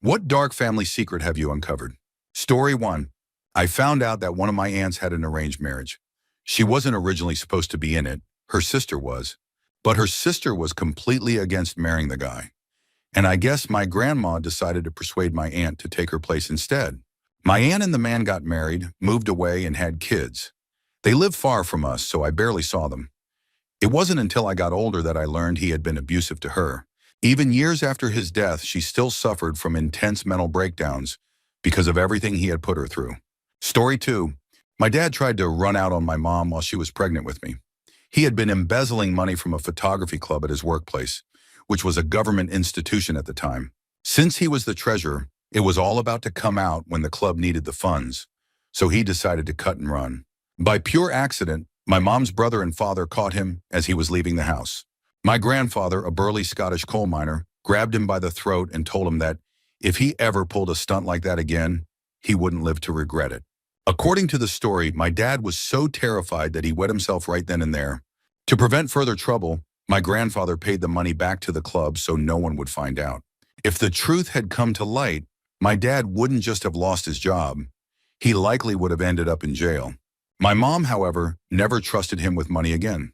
What dark family secret have you uncovered? Story 1. I found out that one of my aunts had an arranged marriage. She wasn't originally supposed to be in it. Her sister was. But her sister was completely against marrying the guy. And I guess my grandma decided to persuade my aunt to take her place instead. My aunt and the man got married, moved away, and had kids. They lived far from us, so I barely saw them. It wasn't until I got older that I learned he had been abusive to her. Even years after his death, she still suffered from intense mental breakdowns because of everything he had put her through. Story 2. My dad tried to run out on my mom while she was pregnant with me. He had been embezzling money from a photography club at his workplace, which was a government institution at the time. Since he was the treasurer, it was all about to come out when the club needed the funds, so he decided to cut and run. By pure accident, my mom's brother and father caught him as he was leaving the house. My grandfather, a burly Scottish coal miner, grabbed him by the throat and told him that if he ever pulled a stunt like that again, he wouldn't live to regret it. According to the story, my dad was so terrified that he wet himself right then and there. To prevent further trouble, my grandfather paid the money back to the club so no one would find out. If the truth had come to light, my dad wouldn't just have lost his job. He likely would have ended up in jail. My mom, however, never trusted him with money again.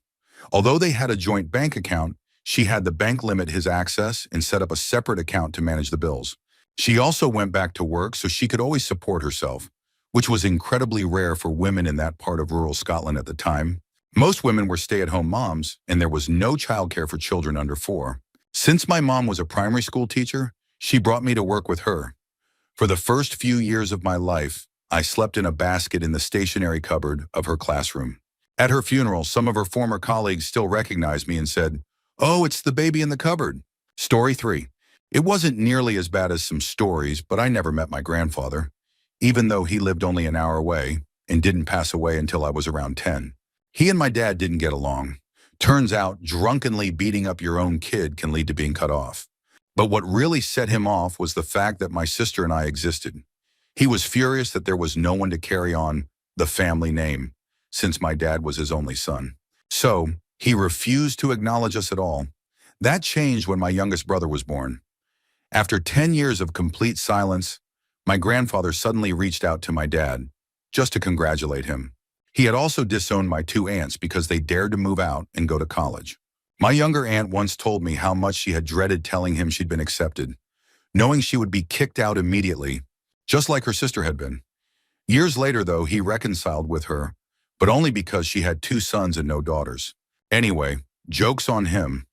Although they had a joint bank account, she had the bank limit his access and set up a separate account to manage the bills. She also went back to work so she could always support herself, which was incredibly rare for women in that part of rural Scotland at the time. Most women were stay-at-home moms, and there was no childcare for children under 4. Since my mom was a primary school teacher, she brought me to work with her. For the first few years of my life, I slept in a basket in the stationery cupboard of her classroom. At her funeral, some of her former colleagues still recognized me and said, "Oh, it's the baby in the cupboard." Story 3. It wasn't nearly as bad as some stories, but I never met my grandfather, even though he lived only an hour away and didn't pass away until I was around 10. He and my dad didn't get along. Turns out, drunkenly beating up your own kid can lead to being cut off. But what really set him off was the fact that my sister and I existed. He was furious that there was no one to carry on the family name, since my dad was his only son. So, he refused to acknowledge us at all. That changed when my youngest brother was born. After 10 years of complete silence, my grandfather suddenly reached out to my dad, just to congratulate him. He had also disowned my 2 aunts because they dared to move out and go to college. My younger aunt once told me how much she had dreaded telling him she'd been accepted, knowing she would be kicked out immediately, just like her sister had been. Years later, though, he reconciled with her, but only because she had 2 sons and no daughters. Anyway, joke's on him.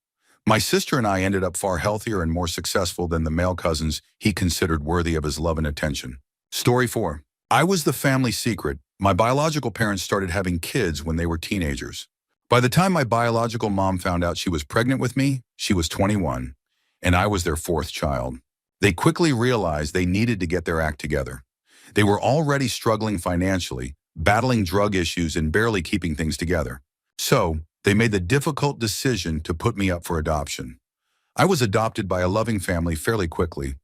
My sister and I ended up far healthier and more successful than the male cousins he considered worthy of his love and attention. Story 4. I was the family secret. My biological parents started having kids when they were teenagers. By the time my biological mom found out she was pregnant with me, she was 21, and I was their 4th child. They quickly realized they needed to get their act together. They were already struggling financially, battling drug issues, and barely keeping things together. So, they made the difficult decision to put me up for adoption. I was adopted by a loving family fairly quickly,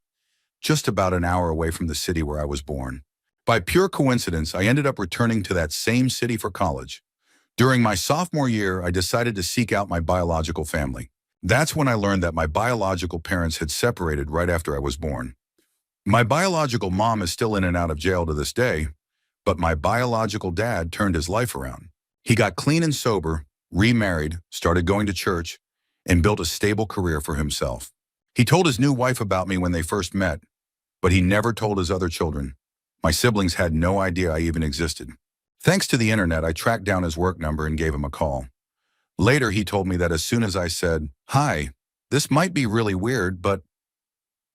just about an hour away from the city where I was born. By pure coincidence, I ended up returning to that same city for college. During my sophomore year, I decided to seek out my biological family. That's when I learned that my biological parents had separated right after I was born. My biological mom is still in and out of jail to this day, but my biological dad turned his life around. He got clean and sober, remarried, started going to church, and built a stable career for himself. He told his new wife about me when they first met, but he never told his other children. My siblings had no idea I even existed. Thanks to the internet, I tracked down his work number and gave him a call. Later, he told me that as soon as I said, "Hi, this might be really weird," but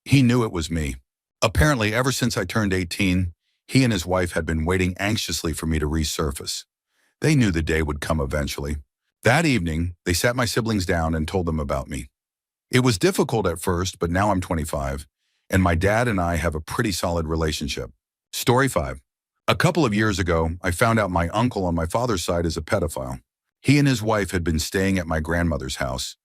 he knew it was me. Apparently, ever since I turned 18, he and his wife had been waiting anxiously for me to resurface. They knew the day would come eventually. That evening, they sat my siblings down and told them about me. It was difficult at first, but now I'm 25, and my dad and I have a pretty solid relationship. Story 5. A couple of years ago, I found out my uncle on my father's side is a pedophile. He and his wife had been staying at my grandmother's house,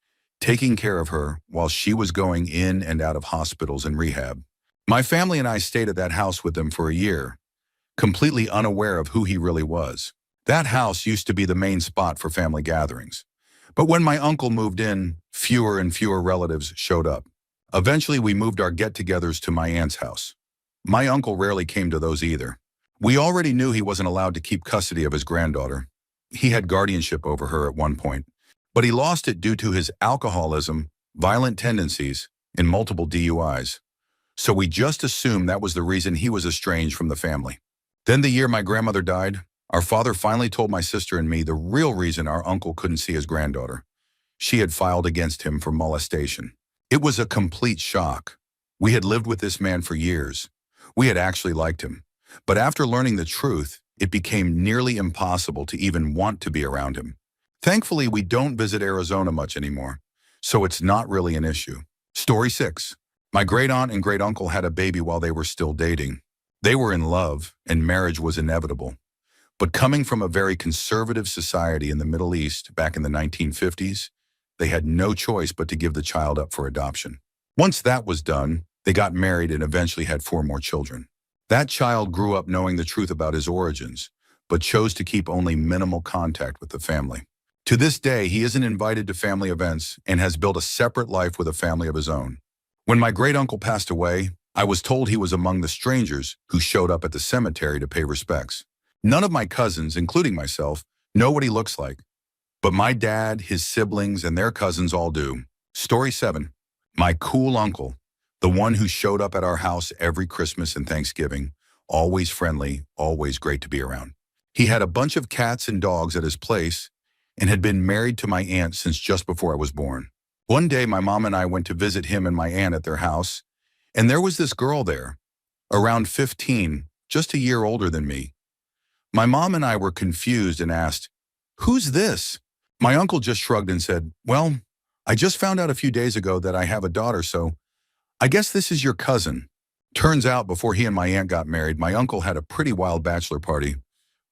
taking care of her while she was going in and out of hospitals and rehab. My family and I stayed at that house with them for a year, completely unaware of who he really was. That house used to be the main spot for family gatherings. But when my uncle moved in, fewer and fewer relatives showed up. Eventually, we moved our get-togethers to my aunt's house. My uncle rarely came to those either. We already knew he wasn't allowed to keep custody of his granddaughter. He had guardianship over her at one point, but he lost it due to his alcoholism, violent tendencies, and multiple DUIs. So we just assumed that was the reason he was estranged from the family. Then the year my grandmother died, our father finally told my sister and me the real reason our uncle couldn't see his granddaughter. She had filed against him for molestation. It was a complete shock. We had lived with this man for years. We had actually liked him. But after learning the truth, it became nearly impossible to even want to be around him. Thankfully, we don't visit Arizona much anymore, so it's not really an issue. Story 6. My great-aunt and great-uncle had a baby while they were still dating. They were in love, and marriage was inevitable. But coming from a very conservative society in the Middle East back in the 1950s, they had no choice but to give the child up for adoption. Once that was done, they got married and eventually had 4 more children. That child grew up knowing the truth about his origins, but chose to keep only minimal contact with the family. To this day, he isn't invited to family events and has built a separate life with a family of his own. When my great-uncle passed away, I was told he was among the strangers who showed up at the cemetery to pay respects. None of my cousins, including myself, know what he looks like, but my dad, his siblings, and their cousins all do. Story 7. My cool uncle, the one who showed up at our house every Christmas and Thanksgiving, always friendly, always great to be around. He had a bunch of cats and dogs at his place and had been married to my aunt since just before I was born. One day, my mom and I went to visit him and my aunt at their house, and there was this girl there, around 15, just a year older than me. My mom and I were confused and asked, "Who's this?" My uncle just shrugged and said, "Well, I just found out a few days ago that I have a daughter, so I guess this is your cousin." Turns out, before he and my aunt got married, my uncle had a pretty wild bachelor party,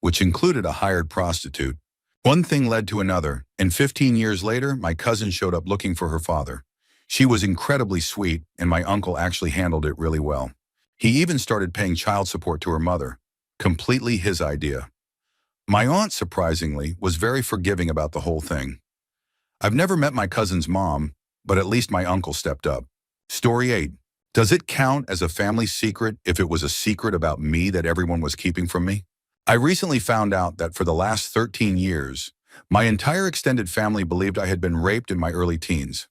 which included a hired prostitute. One thing led to another, and 15 years later, my cousin showed up looking for her father. She was incredibly sweet, and my uncle actually handled it really well. He even started paying child support to her mother, completely his idea. My aunt, surprisingly, was very forgiving about the whole thing. I've never met my cousin's mom, but at least my uncle stepped up. Story 8. Does it count as a family secret if it was a secret about me that everyone was keeping from me? I recently found out that for the last 13 years, my entire extended family believed I had been raped in my early teens.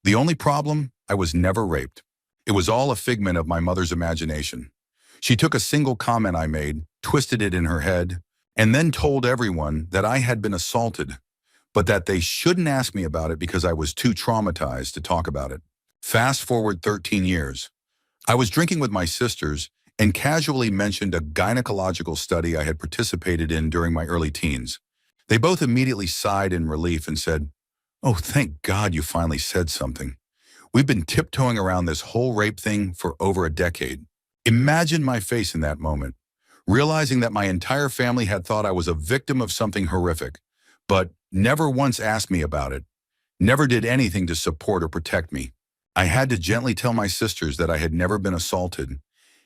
The only problem, I was never raped. It was all a figment of my mother's imagination. She took a single comment I made, twisted it in her head, and then told everyone that I had been assaulted, but that they shouldn't ask me about it because I was too traumatized to talk about it. Fast forward 13 years. I was drinking with my sisters and casually mentioned a gynecological study I had participated in during my early teens. They both immediately sighed in relief and said, "Oh, thank God you finally said something. We've been tiptoeing around this whole rape thing for over a decade." Imagine my face in that moment, realizing that my entire family had thought I was a victim of something horrific, but never once asked me about it, never did anything to support or protect me. I had to gently tell my sisters that I had never been assaulted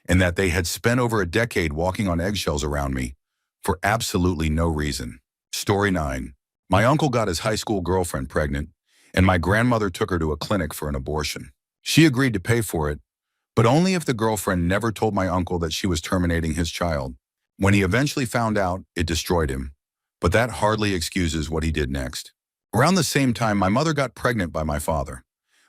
and that they had spent over a decade walking on eggshells around me for absolutely no reason. Story 9. My uncle got his high school girlfriend pregnant, and my grandmother took her to a clinic for an abortion. She agreed to pay for it, but only if the girlfriend never told my uncle that she was terminating his child. When he eventually found out, it destroyed him, but that hardly excuses what he did next. Around the same time, my mother got pregnant by my father.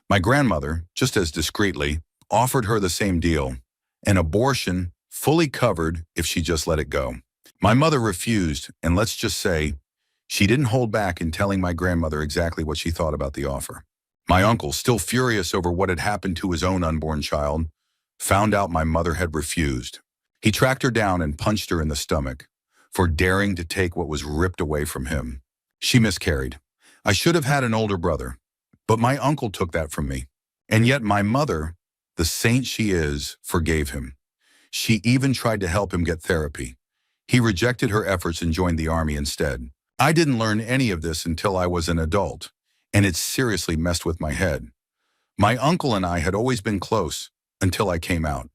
My grandmother, just as discreetly, offered her the same deal, an abortion fully covered if she just let it go. My mother refused, and let's just say, she didn't hold back in telling my grandmother exactly what she thought about the offer. My uncle, still furious over what had happened to his own unborn child, found out my mother had refused. He tracked her down and punched her in the stomach for daring to take what was ripped away from him. She miscarried. I should have had an older brother, but my uncle took that from me. And yet my mother, the saint she is, forgave him. She even tried to help him get therapy. He rejected her efforts and joined the army instead. I didn't learn any of this until I was an adult, and it seriously messed with my head. My uncle and I had always been close until I came out.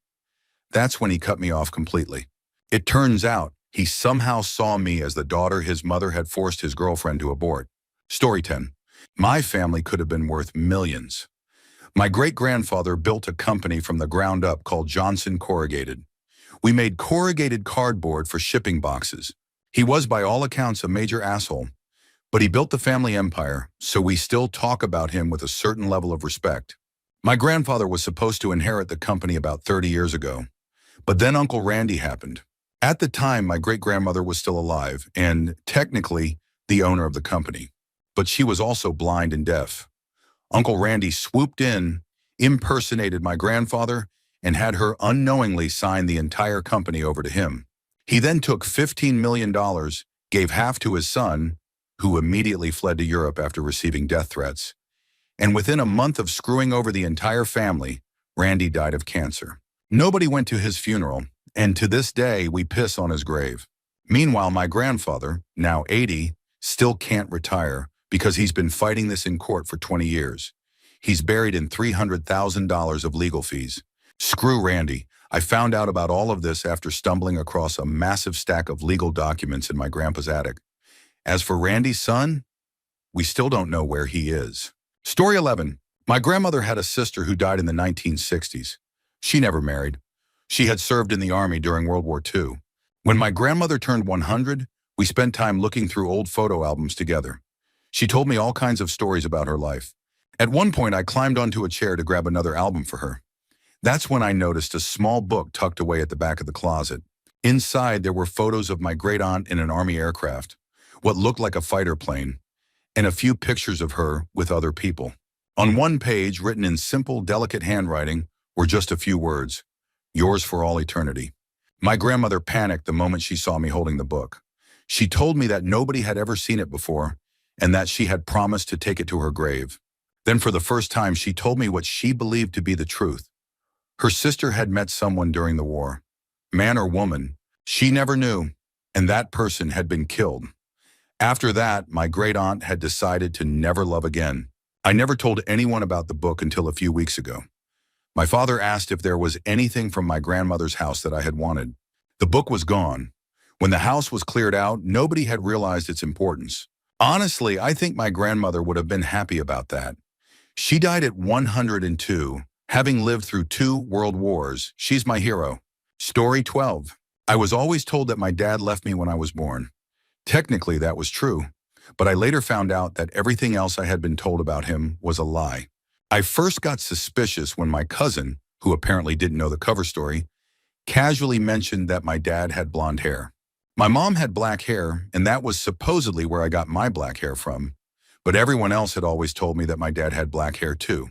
That's when he cut me off completely. It turns out he somehow saw me as the daughter his mother had forced his girlfriend to abort. Story 10. My family could have been worth millions, My great-grandfather built a company from the ground up called Johnson Corrugated. We made corrugated cardboard for shipping boxes. He was, by all accounts, a major asshole, but he built the family empire, so we still talk about him with a certain level of respect. My grandfather was supposed to inherit the company about 30 years ago, but then Uncle Randy happened. At the time, my great-grandmother was still alive and, technically, the owner of the company. But she was also blind and deaf. Uncle Randy swooped in, impersonated my grandfather, and had her unknowingly sign the entire company over to him. He then took $15 million, gave half to his son, who immediately fled to Europe after receiving death threats. And within a month of screwing over the entire family, Randy died of cancer. Nobody went to his funeral, and to this day we piss on his grave. Meanwhile, my grandfather, now 80, still can't retire because he's been fighting this in court for 20 years. He's buried in $300,000 of legal fees. Screw Randy. I found out about all of this after stumbling across a massive stack of legal documents in my grandpa's attic. As for Randy's son, we still don't know where he is. Story 11. My grandmother had a sister who died in the 1960s. She never married. She had served in the army during World War II. When my grandmother turned 100, we spent time looking through old photo albums together. She told me all kinds of stories about her life. At one point, I climbed onto a chair to grab another album for her. That's when I noticed a small book tucked away at the back of the closet. Inside, there were photos of my great-aunt in an army aircraft, what looked like a fighter plane, and a few pictures of her with other people. On one page, written in simple, delicate handwriting, were just a few words, "Yours for all eternity." My grandmother panicked the moment she saw me holding the book. She told me that nobody had ever seen it before, and that she had promised to take it to her grave. Then for the first time, she told me what she believed to be the truth. Her sister had met someone during the war. Man or woman, she never knew, and that person had been killed. After that, my great-aunt had decided to never love again. I never told anyone about the book until a few weeks ago. My father asked if there was anything from my grandmother's house that I had wanted. The book was gone. When the house was cleared out, nobody had realized its importance. Honestly, I think my grandmother would have been happy about that. She died at 102, having lived through 2 world wars. She's my hero. Story 12. I was always told that my dad left me when I was born. Technically, that was true, but I later found out that everything else I had been told about him was a lie. I first got suspicious when my cousin, who apparently didn't know the cover story, casually mentioned that my dad had blonde hair. My mom had black hair, and that was supposedly where I got my black hair from, but everyone else had always told me that my dad had black hair too.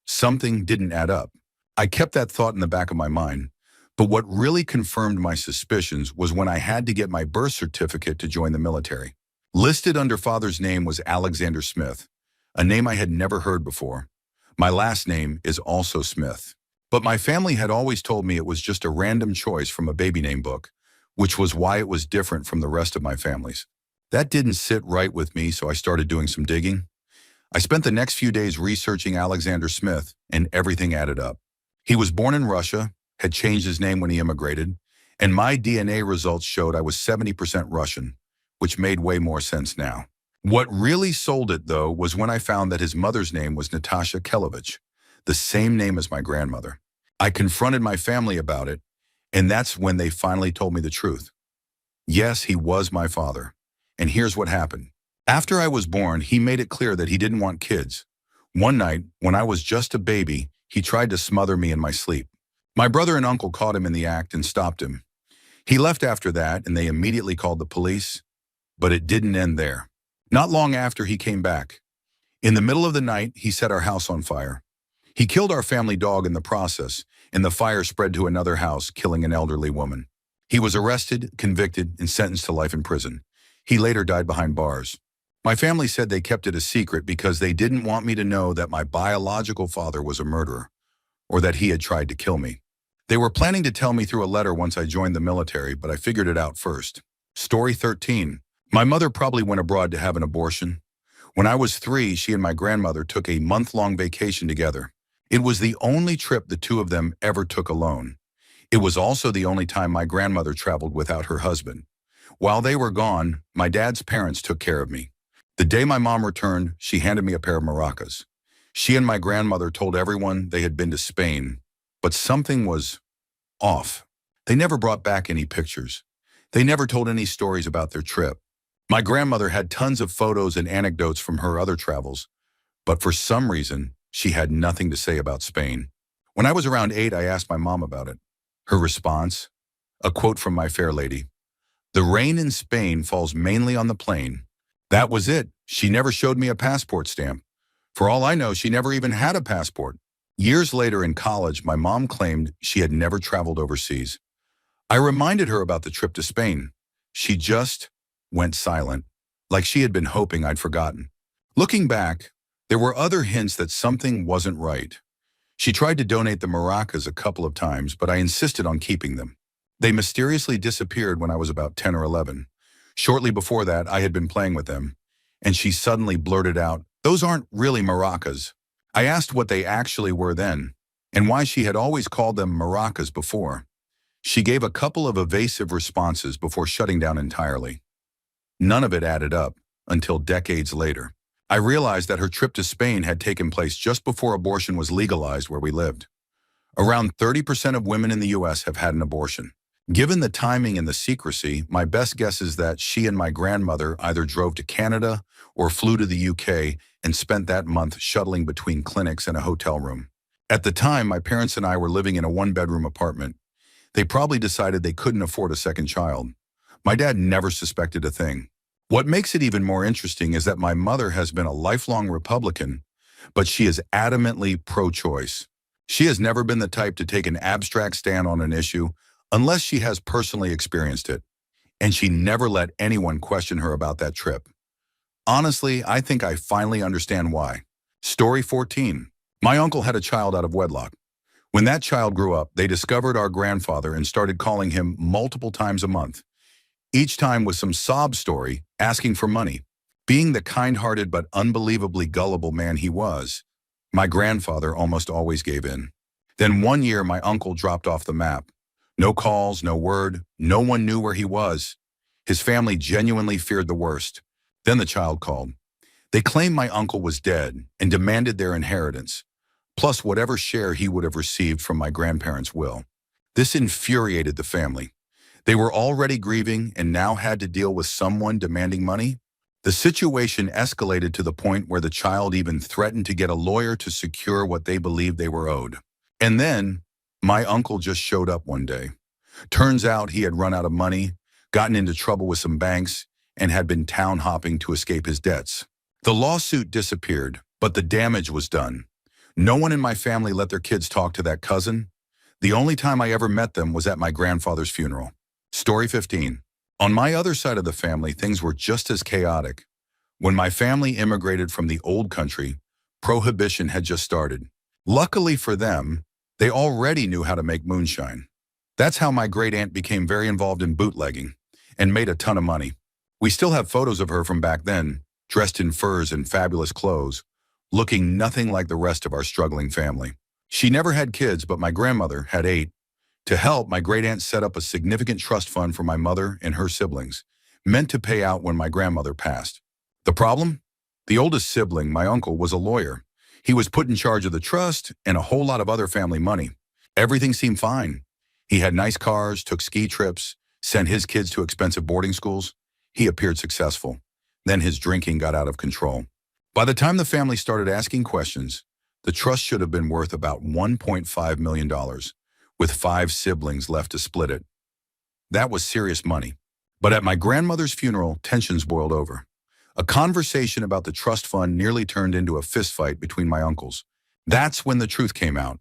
Something didn't add up. I kept that thought in the back of my mind, but what really confirmed my suspicions was when I had to get my birth certificate to join the military. Listed under father's name was Alexander Smith, a name I had never heard before. My last name is also Smith. But my family had always told me it was just a random choice from a baby name book, which was why it was different from the rest of my family's. That didn't sit right with me, so I started doing some digging. I spent the next few days researching Alexander Smith, and everything added up. He was born in Russia, had changed his name when he immigrated, and my DNA results showed I was 70% Russian, which made way more sense now. What really sold it, though, was when I found that his mother's name was Natasha Kelovich, the same name as my grandmother. I confronted my family about it, and that's when they finally told me the truth. Yes, he was my father, and here's what happened. After I was born, he made it clear that he didn't want kids. One night, when I was just a baby, he tried to smother me in my sleep. My brother and uncle caught him in the act and stopped him. He left after that, and they immediately called the police, but it didn't end there. Not long after, he came back. In the middle of the night, he set our house on fire. He killed our family dog in the process, and the fire spread to another house, killing an elderly woman. He was arrested, convicted, and sentenced to life in prison. He later died behind bars. My family said they kept it a secret because they didn't want me to know that my biological father was a murderer, or that he had tried to kill me. They were planning to tell me through a letter once I joined the military, but I figured it out first. Story 13. My mother probably went abroad to have an abortion. When I was 3, she and my grandmother took a month-long vacation together. It was the only trip the two of them ever took alone. It was also the only time my grandmother traveled without her husband. While they were gone, my dad's parents took care of me. The day my mom returned, she handed me a pair of maracas. She and my grandmother told everyone they had been to Spain, but something was off. They never brought back any pictures. They never told any stories about their trip. My grandmother had tons of photos and anecdotes from her other travels, but for some reason, she had nothing to say about Spain. When I was around 8, I asked my mom about it. Her response? A quote from My Fair Lady. "The rain in Spain falls mainly on the plain." That was it. She never showed me a passport stamp. For all I know, she never even had a passport. Years later in college, my mom claimed she had never traveled overseas. I reminded her about the trip to Spain. She just went silent, like she had been hoping I'd forgotten. Looking back, there were other hints that something wasn't right. She tried to donate the maracas a couple of times, but I insisted on keeping them. They mysteriously disappeared when I was about 10 or 11. Shortly before that, I had been playing with them, and she suddenly blurted out, "Those aren't really maracas." I asked what they actually were then, and why she had always called them maracas before. She gave a couple of evasive responses before shutting down entirely. None of it added up until decades later. I realized that her trip to Spain had taken place just before abortion was legalized where we lived. Around 30% of women in the US have had an abortion. Given the timing and the secrecy, my best guess is that she and my grandmother either drove to Canada or flew to the UK and spent that month shuttling between clinics and a hotel room. At the time, my parents and I were living in a one-bedroom apartment. They probably decided they couldn't afford a second child. My dad never suspected a thing. What makes it even more interesting is that my mother has been a lifelong Republican, but she is adamantly pro-choice. She has never been the type to take an abstract stand on an issue unless she has personally experienced it, and she never let anyone question her about that trip. Honestly, I think I finally understand why. Story 14. My uncle had a child out of wedlock. When that child grew up, they discovered our grandfather and started calling him multiple times a month. Each time with some sob story, asking for money. Being the kind-hearted but unbelievably gullible man he was, my grandfather almost always gave in. Then one year, my uncle dropped off the map. No calls, no word, no one knew where he was. His family genuinely feared the worst. Then the child called. They claimed my uncle was dead and demanded their inheritance, plus whatever share he would have received from my grandparents' will. This infuriated the family. They were already grieving and now had to deal with someone demanding money. The situation escalated to the point where the child even threatened to get a lawyer to secure what they believed they were owed. And then, my uncle just showed up one day. Turns out he had run out of money, gotten into trouble with some banks, and had been town hopping to escape his debts. The lawsuit disappeared, but the damage was done. No one in my family let their kids talk to that cousin. The only time I ever met them was at my grandfather's funeral. Story 15. On my other side of the family, things were just as chaotic. When my family immigrated from the old country, prohibition had just started. Luckily for them, they already knew how to make moonshine. That's how my great-aunt became very involved in bootlegging and made a ton of money. We still have photos of her from back then, dressed in furs and fabulous clothes, looking nothing like the rest of our struggling family. She never had kids, but my grandmother had 8. To help, my great-aunt set up a significant trust fund for my mother and her siblings, meant to pay out when my grandmother passed. The problem? The oldest sibling, my uncle, was a lawyer. He was put in charge of the trust and a whole lot of other family money. Everything seemed fine. He had nice cars, took ski trips, sent his kids to expensive boarding schools. He appeared successful. Then his drinking got out of control. By the time the family started asking questions, the trust should have been worth about $1.5 million, with 5 siblings left to split it. That was serious money. But at my grandmother's funeral, tensions boiled over. A conversation about the trust fund nearly turned into a fistfight between my uncles. That's when the truth came out.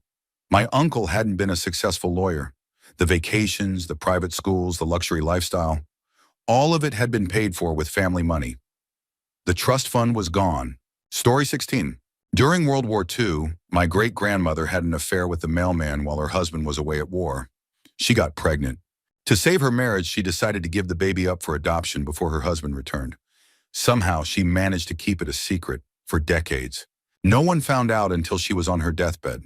My uncle hadn't been a successful lawyer. The vacations, the private schools, the luxury lifestyle, all of it had been paid for with family money. The trust fund was gone. Story 16. During World War II, my great-grandmother had an affair with the mailman while her husband was away at war. She got pregnant. To save her marriage, she decided to give the baby up for adoption before her husband returned. Somehow, she managed to keep it a secret for decades. No one found out until she was on her deathbed.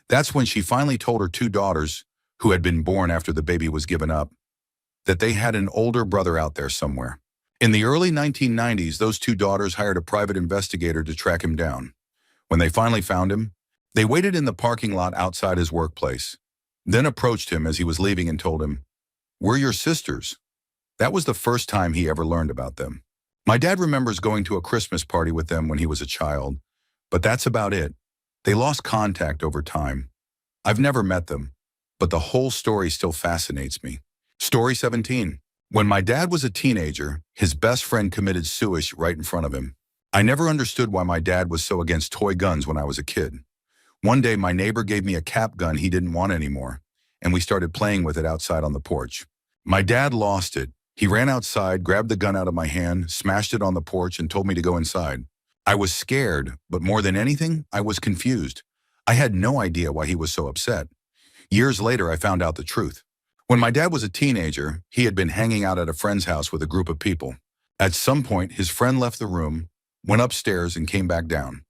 That's when she finally told her 2 daughters, who had been born after the baby was given up, that they had an older brother out there somewhere. In the early 1990s, those 2 daughters hired a private investigator to track him down. When they finally found him, they waited in the parking lot outside his workplace, then approached him as he was leaving and told him, "We're your sisters." That was the first time he ever learned about them. My dad remembers going to a Christmas party with them when he was a child, but that's about it. They lost contact over time. I've never met them, but the whole story still fascinates me. Story 17. When my dad was a teenager, his best friend committed suicide right in front of him. I never understood why my dad was so against toy guns when I was a kid. One day, my neighbor gave me a cap gun he didn't want anymore, and we started playing with it outside on the porch. My dad lost it. He ran outside, grabbed the gun out of my hand, smashed it on the porch, and told me to go inside. I was scared, but more than anything, I was confused. I had no idea why he was so upset. Years later, I found out the truth. When my dad was a teenager, he had been hanging out at a friend's house with a group of people. At some point, his friend left the room, went upstairs, and came back down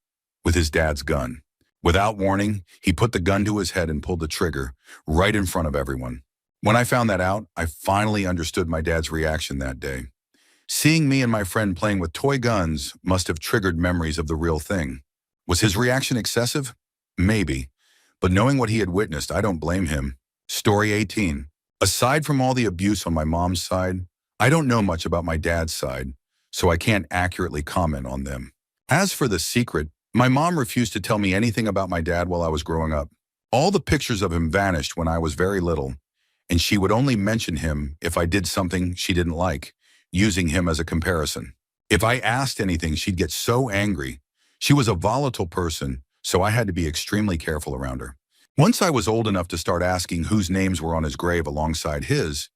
with his dad's gun. Without warning, he put the gun to his head and pulled the trigger right in front of everyone. When I found that out, I finally understood my dad's reaction that day. Seeing me and my friend playing with toy guns must have triggered memories of the real thing. Was his reaction excessive? Maybe. But knowing what he had witnessed, I don't blame him. Story 18. Aside from all the abuse on my mom's side, I don't know much about my dad's side, so I can't accurately comment on them. As for the secret, my mom refused to tell me anything about my dad while I was growing up. All the pictures of him vanished when I was very little, and she would only mention him if I did something she didn't like, using him as a comparison. If I asked anything, she'd get so angry. She was a volatile person, so I had to be extremely careful around her. Once I was old enough to start asking whose names were on his grave alongside his,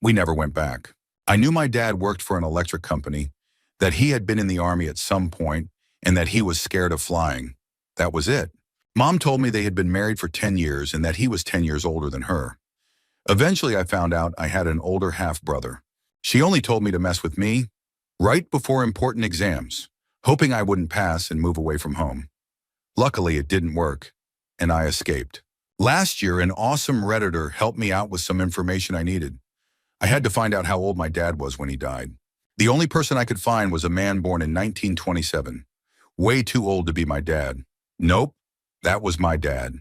we never went back. I knew my dad worked for an electric company, that he had been in the Army at some point, and that he was scared of flying. That was it. Mom told me they had been married for 10 years and that he was 10 years older than her. Eventually, I found out I had an older half-brother. She only told me to mess with me right before important exams, hoping I wouldn't pass and move away from home. Luckily, it didn't work, and I escaped. Last year, an awesome Redditor helped me out with some information I needed. I had to find out how old my dad was when he died. The only person I could find was a man born in 1927. Way too old to be my dad. Nope, that was my dad.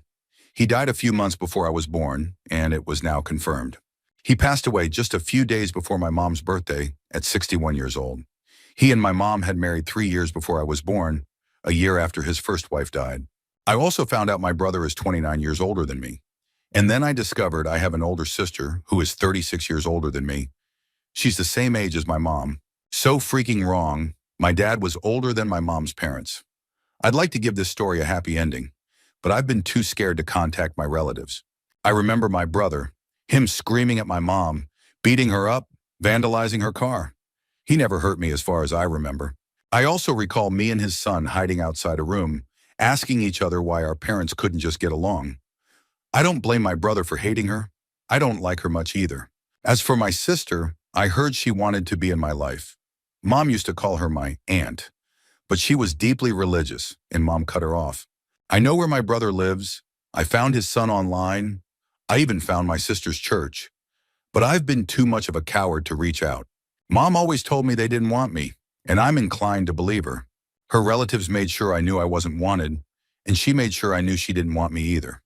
He died a few months before I was born, and it was now confirmed. He passed away just a few days before my mom's birthday at 61 years old. He and my mom had married 3 years before I was born, a year after his first wife died. I also found out my brother is 29 years older than me. And then I discovered I have an older sister who is 36 years older than me. She's the same age as my mom. So freaking wrong. My dad was older than my mom's parents. I'd like to give this story a happy ending, but I've been too scared to contact my relatives. I remember my brother, him screaming at my mom, beating her up, vandalizing her car. He never hurt me as far as I remember. I also recall me and his son hiding outside a room, asking each other why our parents couldn't just get along. I don't blame my brother for hating her. I don't like her much either. As for my sister, I heard she wanted to be in my life. Mom used to call her my aunt, but she was deeply religious, and Mom cut her off. I know where my brother lives. I found his son online. I even found my sister's church. But I've been too much of a coward to reach out. Mom always told me they didn't want me, and I'm inclined to believe her. Her relatives made sure I knew I wasn't wanted, and she made sure I knew she didn't want me either.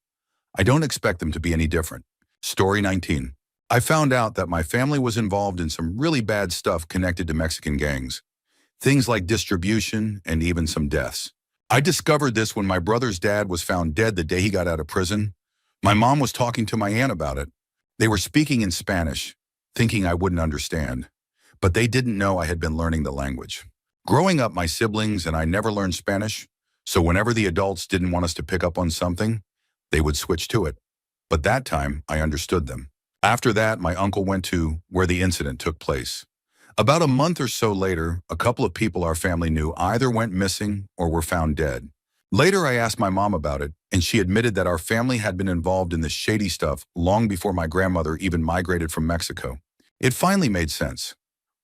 I don't expect them to be any different. Story 19. I found out that my family was involved in some really bad stuff connected to Mexican gangs. Things like distribution and even some deaths. I discovered this when my brother's dad was found dead the day he got out of prison. My mom was talking to my aunt about it. They were speaking in Spanish, thinking I wouldn't understand, but they didn't know I had been learning the language. Growing up, my siblings and I never learned Spanish, so whenever the adults didn't want us to pick up on something, they would switch to it. But that time, I understood them. After that, my uncle went to where the incident took place. About a month or so later, a couple of people our family knew either went missing or were found dead. Later, I asked my mom about it, and she admitted that our family had been involved in this shady stuff long before my grandmother even migrated from Mexico. It finally made sense.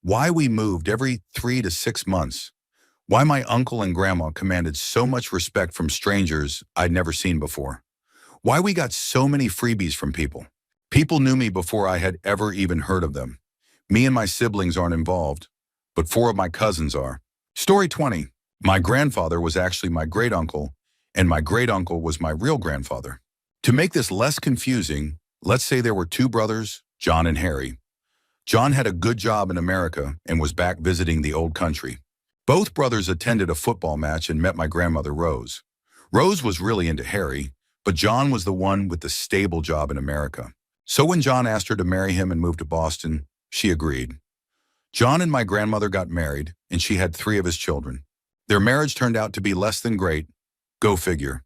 Why we moved every 3 to 6 months. Why my uncle and grandma commanded so much respect from strangers I'd never seen before. Why we got so many freebies from people. People knew me before I had ever even heard of them. Me and my siblings aren't involved, but 4 of my cousins are. Story 20. My grandfather was actually my great-uncle, and my great uncle was my real grandfather. To make this less confusing, let's say there were two brothers, John and Harry. John had a good job in America and was back visiting the old country. Both brothers attended a football match and met my grandmother Rose. Rose was really into Harry, but John was the one with the stable job in America. So when John asked her to marry him and move to Boston, she agreed. John and my grandmother got married, and she had 3 of his children. Their marriage turned out to be less than great. Go figure.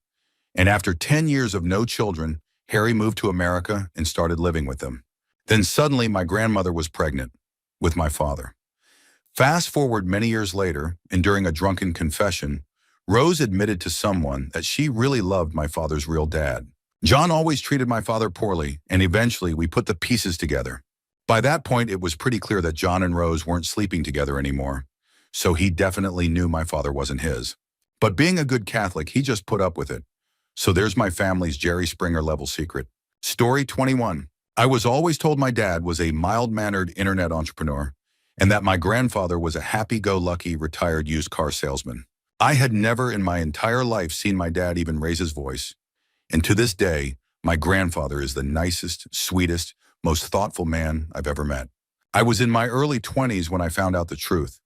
And after 10 years of no children, Harry moved to America and started living with them. Then suddenly my grandmother was pregnant with my father. Fast forward many years later, and during a drunken confession, Rose admitted to someone that she really loved my father's real dad. John always treated my father poorly, and eventually we put the pieces together. By that point, it was pretty clear that John and Rose weren't sleeping together anymore, so he definitely knew my father wasn't his. But being a good Catholic, he just put up with it. So there's my family's Jerry Springer level secret. Story 21. I was always told my dad was a mild-mannered internet entrepreneur and that my grandfather was a happy-go-lucky retired used car salesman. I had never in my entire life seen my dad even raise his voice. And to this day, my grandfather is the nicest, sweetest, most thoughtful man I've ever met. I was in my early 20s when I found out the truth.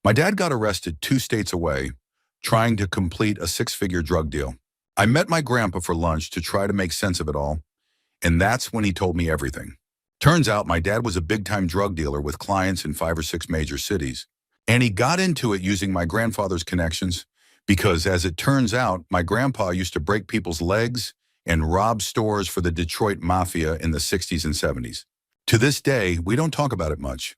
My dad got arrested 2 states away, trying to complete a 6-figure drug deal. I met my grandpa for lunch to try to make sense of it all, and that's when he told me everything. Turns out my dad was a big-time drug dealer with clients in 5 or 6 major cities. And he got into it using my grandfather's connections because, as it turns out, my grandpa used to break people's legs and rob stores for the Detroit Mafia in the 60s and 70s. To this day, we don't talk about it much.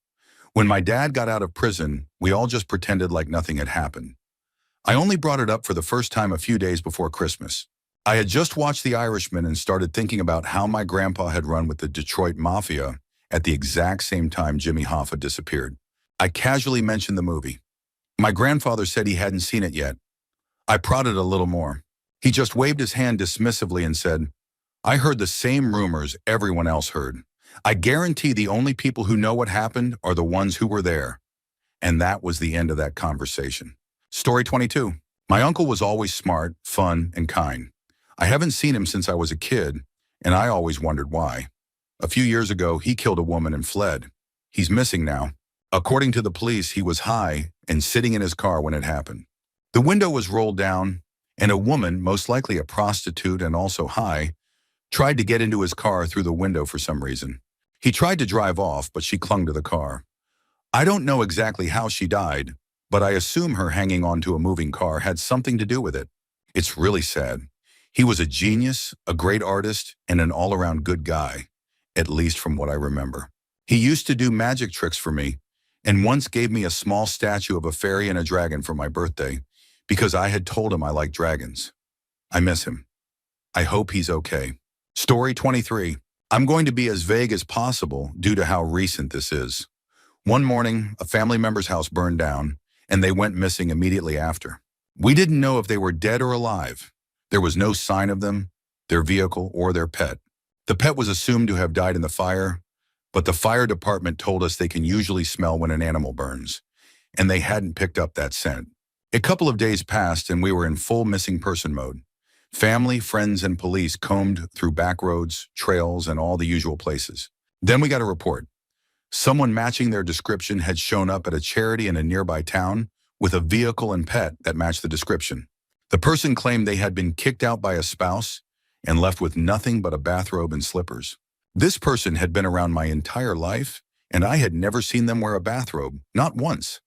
When my dad got out of prison, we all just pretended like nothing had happened. I only brought it up for the first time a few days before Christmas. I had just watched The Irishman and started thinking about how my grandpa had run with the Detroit Mafia at the exact same time Jimmy Hoffa disappeared. I casually mentioned the movie. My grandfather said he hadn't seen it yet. I prodded a little more. He just waved his hand dismissively and said, "I heard the same rumors everyone else heard. I guarantee the only people who know what happened are the ones who were there." And that was the end of that conversation. Story 22. My uncle was always smart, fun, and kind. I haven't seen him since I was a kid, and I always wondered why. A few years ago, he killed a woman and fled. He's missing now. According to the police, he was high and sitting in his car when it happened. The window was rolled down, and a woman, most likely a prostitute and also high, tried to get into his car through the window for some reason. He tried to drive off, but she clung to the car. I don't know exactly how she died, but I assume her hanging onto a moving car had something to do with it. It's really sad. He was a genius, a great artist, and an all-around good guy, at least from what I remember. He used to do magic tricks for me, and once gave me a small statue of a fairy and a dragon for my birthday, because I had told him I liked dragons. I miss him. I hope he's okay. Story 23. I'm going to be as vague as possible due to how recent this is. One morning, a family member's house burned down, and they went missing immediately after. We didn't know if they were dead or alive. There was no sign of them, their vehicle, or their pet. The pet was assumed to have died in the fire, but the fire department told us they can usually smell when an animal burns, and they hadn't picked up that scent. A couple of days passed, and we were in full missing person mode. Family, friends, and police combed through back roads, trails, and all the usual places. Then we got a report. Someone matching their description had shown up at a charity in a nearby town with a vehicle and pet that matched the description. The person claimed they had been kicked out by a spouse and left with nothing but a bathrobe and slippers. This person had been around my entire life, and I had never seen them wear a bathrobe, not once.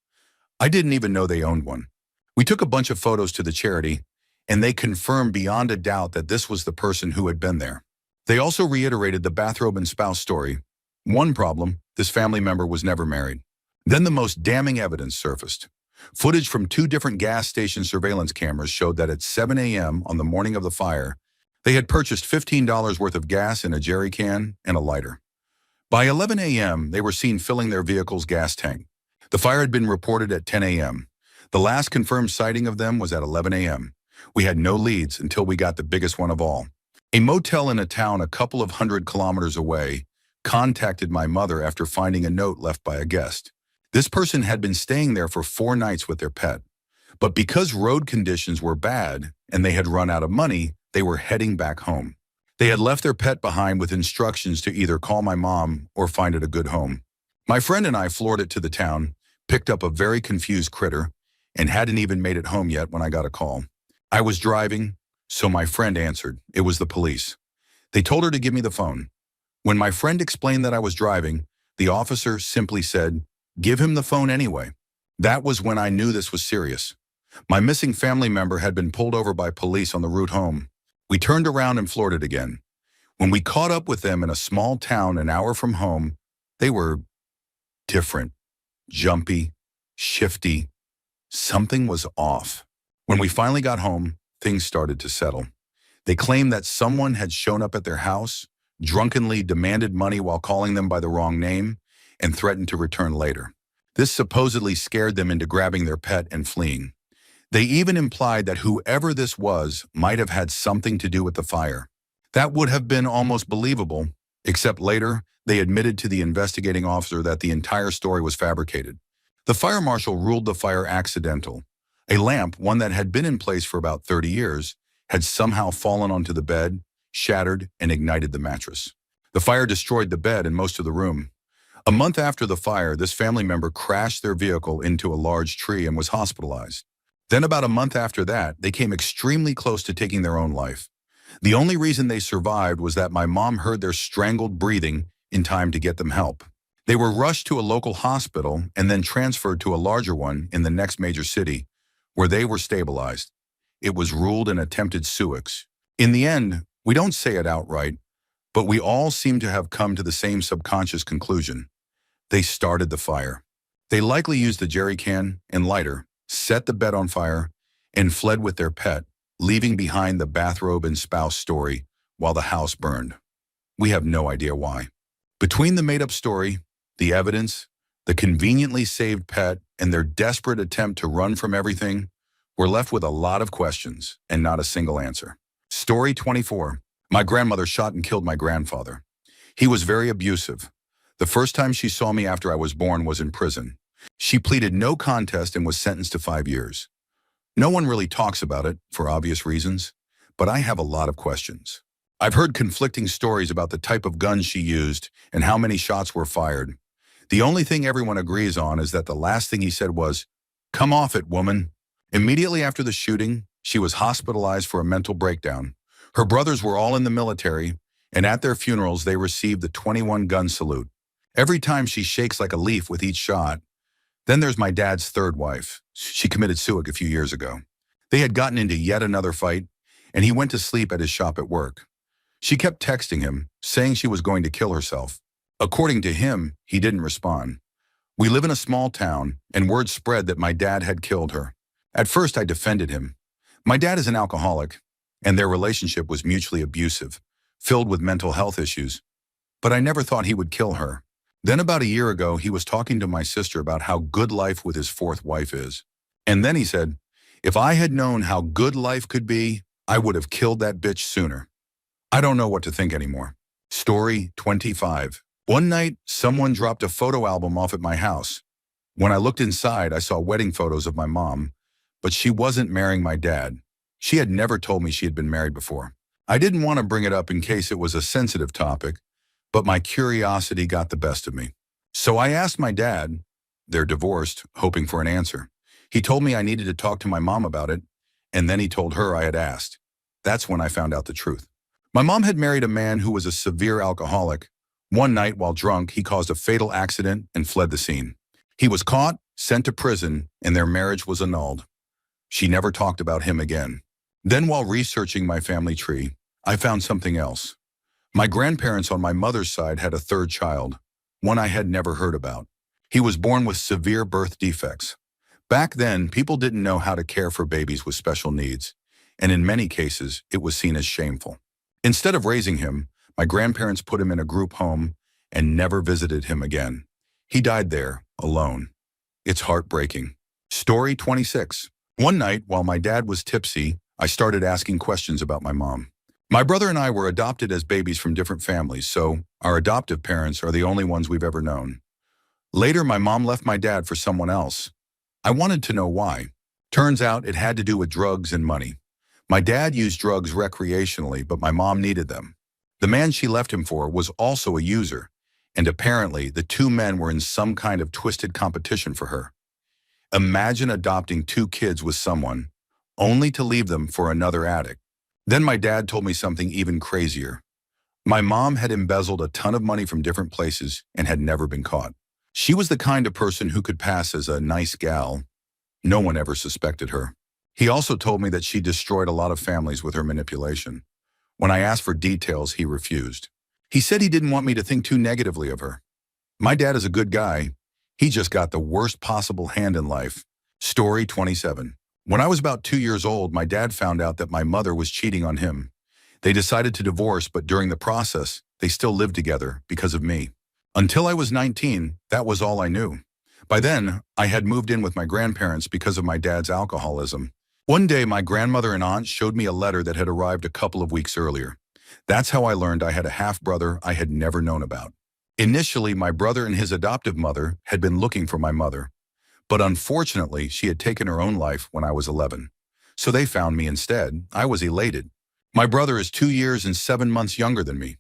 I didn't even know they owned one. We took a bunch of photos to the charity, and they confirmed beyond a doubt that this was the person who had been there. They also reiterated the bathrobe and spouse story. One problem, this family member was never married. Then the most damning evidence surfaced. Footage from 2 different gas station surveillance cameras showed that at 7 a.m. on the morning of the fire, they had purchased $15 worth of gas in a jerry can and a lighter. By 11 a.m., they were seen filling their vehicle's gas tank. The fire had been reported at 10 a.m. The last confirmed sighting of them was at 11 a.m. We had no leads until we got the biggest one of all. A motel in a town a couple of 100 kilometers away contacted my mother after finding a note left by a guest. This person had been staying there for 4 nights with their pet, But because road conditions were bad and they had run out of money, they were heading back home. They had left their pet behind with instructions to either call my mom or find it a good home. My friend and I floored it to the town, picked up a very confused critter, and hadn't even made it home yet when I got a call. I was driving, so my friend answered. It was the police. They told her to give me the phone. When my friend explained that I was driving, the officer simply said, "Give him the phone anyway." That was when I knew this was serious. My missing family member had been pulled over by police on the route home. We turned around and floored it again. When we caught up with them in a small town an hour from home, they were different, jumpy, shifty. Something was off. When we finally got home, things started to settle. They claimed that someone had shown up at their house, drunkenly demanded money while calling them by the wrong name, and threatened to return later. This supposedly scared them into grabbing their pet and fleeing. They even implied that whoever this was might have had something to do with the fire. That would have been almost believable, except later, they admitted to the investigating officer that the entire story was fabricated. The fire marshal ruled the fire accidental. A lamp, one that had been in place for about 30 years, had somehow fallen onto the bed, shattered, and ignited the mattress. The fire destroyed the bed and most of the room. A month after the fire, this family member crashed their vehicle into a large tree and was hospitalized. Then about a month after that, they came extremely close to taking their own life. The only reason they survived was that my mom heard their strangled breathing in time to get them help. They were rushed to a local hospital and then transferred to a larger one in the next major city, where they were stabilized. It was ruled an attempted suicide. In the end, we don't say it outright, but we all seem to have come to the same subconscious conclusion. They started the fire. They likely used the jerry can and lighter, set the bed on fire, and fled with their pet, leaving behind the bathrobe and spouse story while the house burned. We have no idea why. Between the made-up story, the evidence, the conveniently saved pet, and their desperate attempt to run from everything, we're left with a lot of questions and not a single answer. Story 24. My grandmother shot and killed my grandfather. He was very abusive. The first time she saw me after I was born was in prison. She pleaded no contest and was sentenced to 5 years. No one really talks about it, for obvious reasons, but I have a lot of questions. I've heard conflicting stories about the type of gun she used and how many shots were fired. The only thing everyone agrees on is that the last thing he said was, "Come off it, woman." Immediately after the shooting, she was hospitalized for a mental breakdown. Her brothers were all in the military, and at their funerals they received the 21 gun salute. Every time she shakes like a leaf with each shot. Then there's my dad's third wife. She committed suicide a few years ago. They had gotten into yet another fight, and he went to sleep at his shop at work. She kept texting him, saying she was going to kill herself. According to him, he didn't respond. We live in a small town, and word spread that my dad had killed her. At first, I defended him. My dad is an alcoholic, and their relationship was mutually abusive, filled with mental health issues. But I never thought he would kill her. Then about a year ago, he was talking to my sister about how good life with his fourth wife is. And then he said, "If I had known how good life could be, I would have killed that bitch sooner." I don't know what to think anymore. Story 25. One night, someone dropped a photo album off at my house. When I looked inside, I saw wedding photos of my mom, but she wasn't marrying my dad. She had never told me she had been married before. I didn't want to bring it up in case it was a sensitive topic, but my curiosity got the best of me. So I asked my dad. They're divorced, hoping for an answer. He told me I needed to talk to my mom about it, and then he told her I had asked. That's when I found out the truth. My mom had married a man who was a severe alcoholic. One night, while drunk, he caused a fatal accident and fled the scene. He was caught, sent to prison, and their marriage was annulled. She never talked about him again. Then, while researching my family tree, I found something else. My grandparents on my mother's side had a third child, one I had never heard about. He was born with severe birth defects. Back then, people didn't know how to care for babies with special needs, and in many cases, it was seen as shameful. Instead of raising him, my grandparents put him in a group home and never visited him again. He died there, alone. It's heartbreaking. Story 26. One night, while my dad was tipsy, I started asking questions about my mom. My brother and I were adopted as babies from different families, so our adoptive parents are the only ones we've ever known. Later, my mom left my dad for someone else. I wanted to know why. Turns out it had to do with drugs and money. My dad used drugs recreationally, but my mom needed them. The man she left him for was also a user, and apparently the two men were in some kind of twisted competition for her. Imagine adopting two kids with someone, only to leave them for another addict. Then my dad told me something even crazier. My mom had embezzled a ton of money from different places and had never been caught. She was the kind of person who could pass as a nice gal. No one ever suspected her. He also told me that she destroyed a lot of families with her manipulation. When I asked for details, he refused. He said he didn't want me to think too negatively of her. My dad is a good guy. He just got the worst possible hand in life. Story 27. When I was about 2 years old, my dad found out that my mother was cheating on him. They decided to divorce, but during the process, they still lived together because of me. Until I was 19, that was all I knew. By then, I had moved in with my grandparents because of my dad's alcoholism. One day, my grandmother and aunt showed me a letter that had arrived a couple of weeks earlier. That's how I learned I had a half-brother I had never known about. Initially, my brother and his adoptive mother had been looking for my mother, but unfortunately, she had taken her own life when I was 11. So they found me instead. I was elated. My brother is 2 years and 7 months younger than me.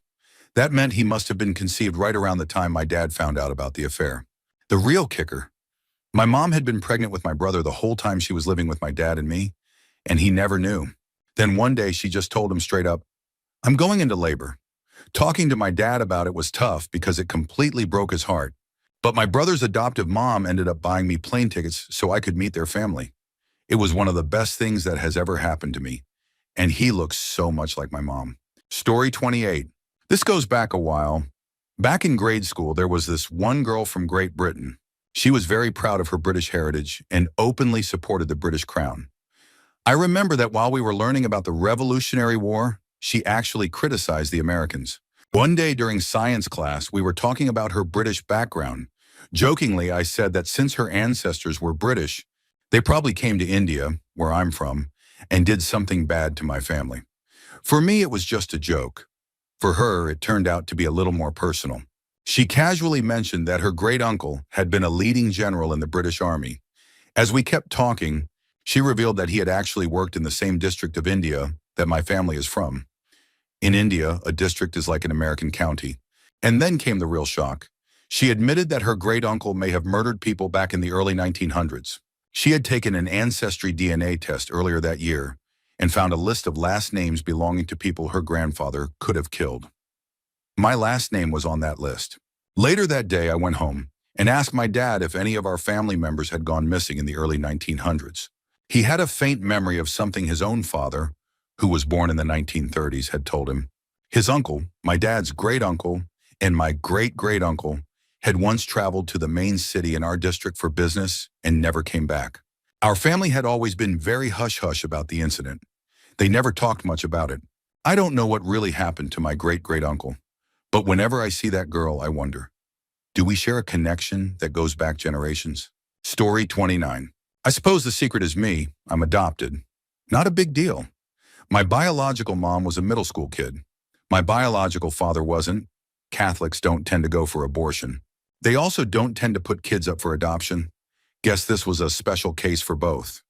That meant he must have been conceived right around the time my dad found out about the affair. The real kicker: my mom had been pregnant with my brother the whole time she was living with my dad and me, and he never knew. Then one day she just told him straight up, "I'm going into labor." Talking to my dad about it was tough because it completely broke his heart. But my brother's adoptive mom ended up buying me plane tickets so I could meet their family. It was one of the best things that has ever happened to me, and he looks so much like my mom. Story 28. This goes back a while. Back in grade school, there was this one girl from Great Britain. She was very proud of her British heritage and openly supported the British crown. I remember that while we were learning about the Revolutionary War, she actually criticized the Americans. One day during science class, we were talking about her British background. Jokingly, I said that since her ancestors were British, they probably came to India, where I'm from, and did something bad to my family. For me, it was just a joke. For her, it turned out to be a little more personal. She casually mentioned that her great-uncle had been a leading general in the British Army. As we kept talking, she revealed that he had actually worked in the same district of India that my family is from. In India, a district is like an American county. And then came the real shock. She admitted that her great-uncle may have murdered people back in the early 1900s. She had taken an ancestry DNA test earlier that year and found a list of last names belonging to people her grandfather could have killed. My last name was on that list. Later that day, I went home and asked my dad if any of our family members had gone missing in the early 1900s. He had a faint memory of something his own father, who was born in the 1930s, had told him. His uncle, my dad's great-uncle, and my great-great-uncle had once traveled to the main city in our district for business and never came back. Our family had always been very hush-hush about the incident. They never talked much about it. I don't know what really happened to my great-great-uncle, but whenever I see that girl, I wonder, do we share a connection that goes back generations? Story 29. I suppose the secret is me. I'm adopted. Not a big deal. My biological mom was a middle school kid. My biological father wasn't. Catholics don't tend to go for abortion. They also don't tend to put kids up for adoption. Guess this was a special case for both.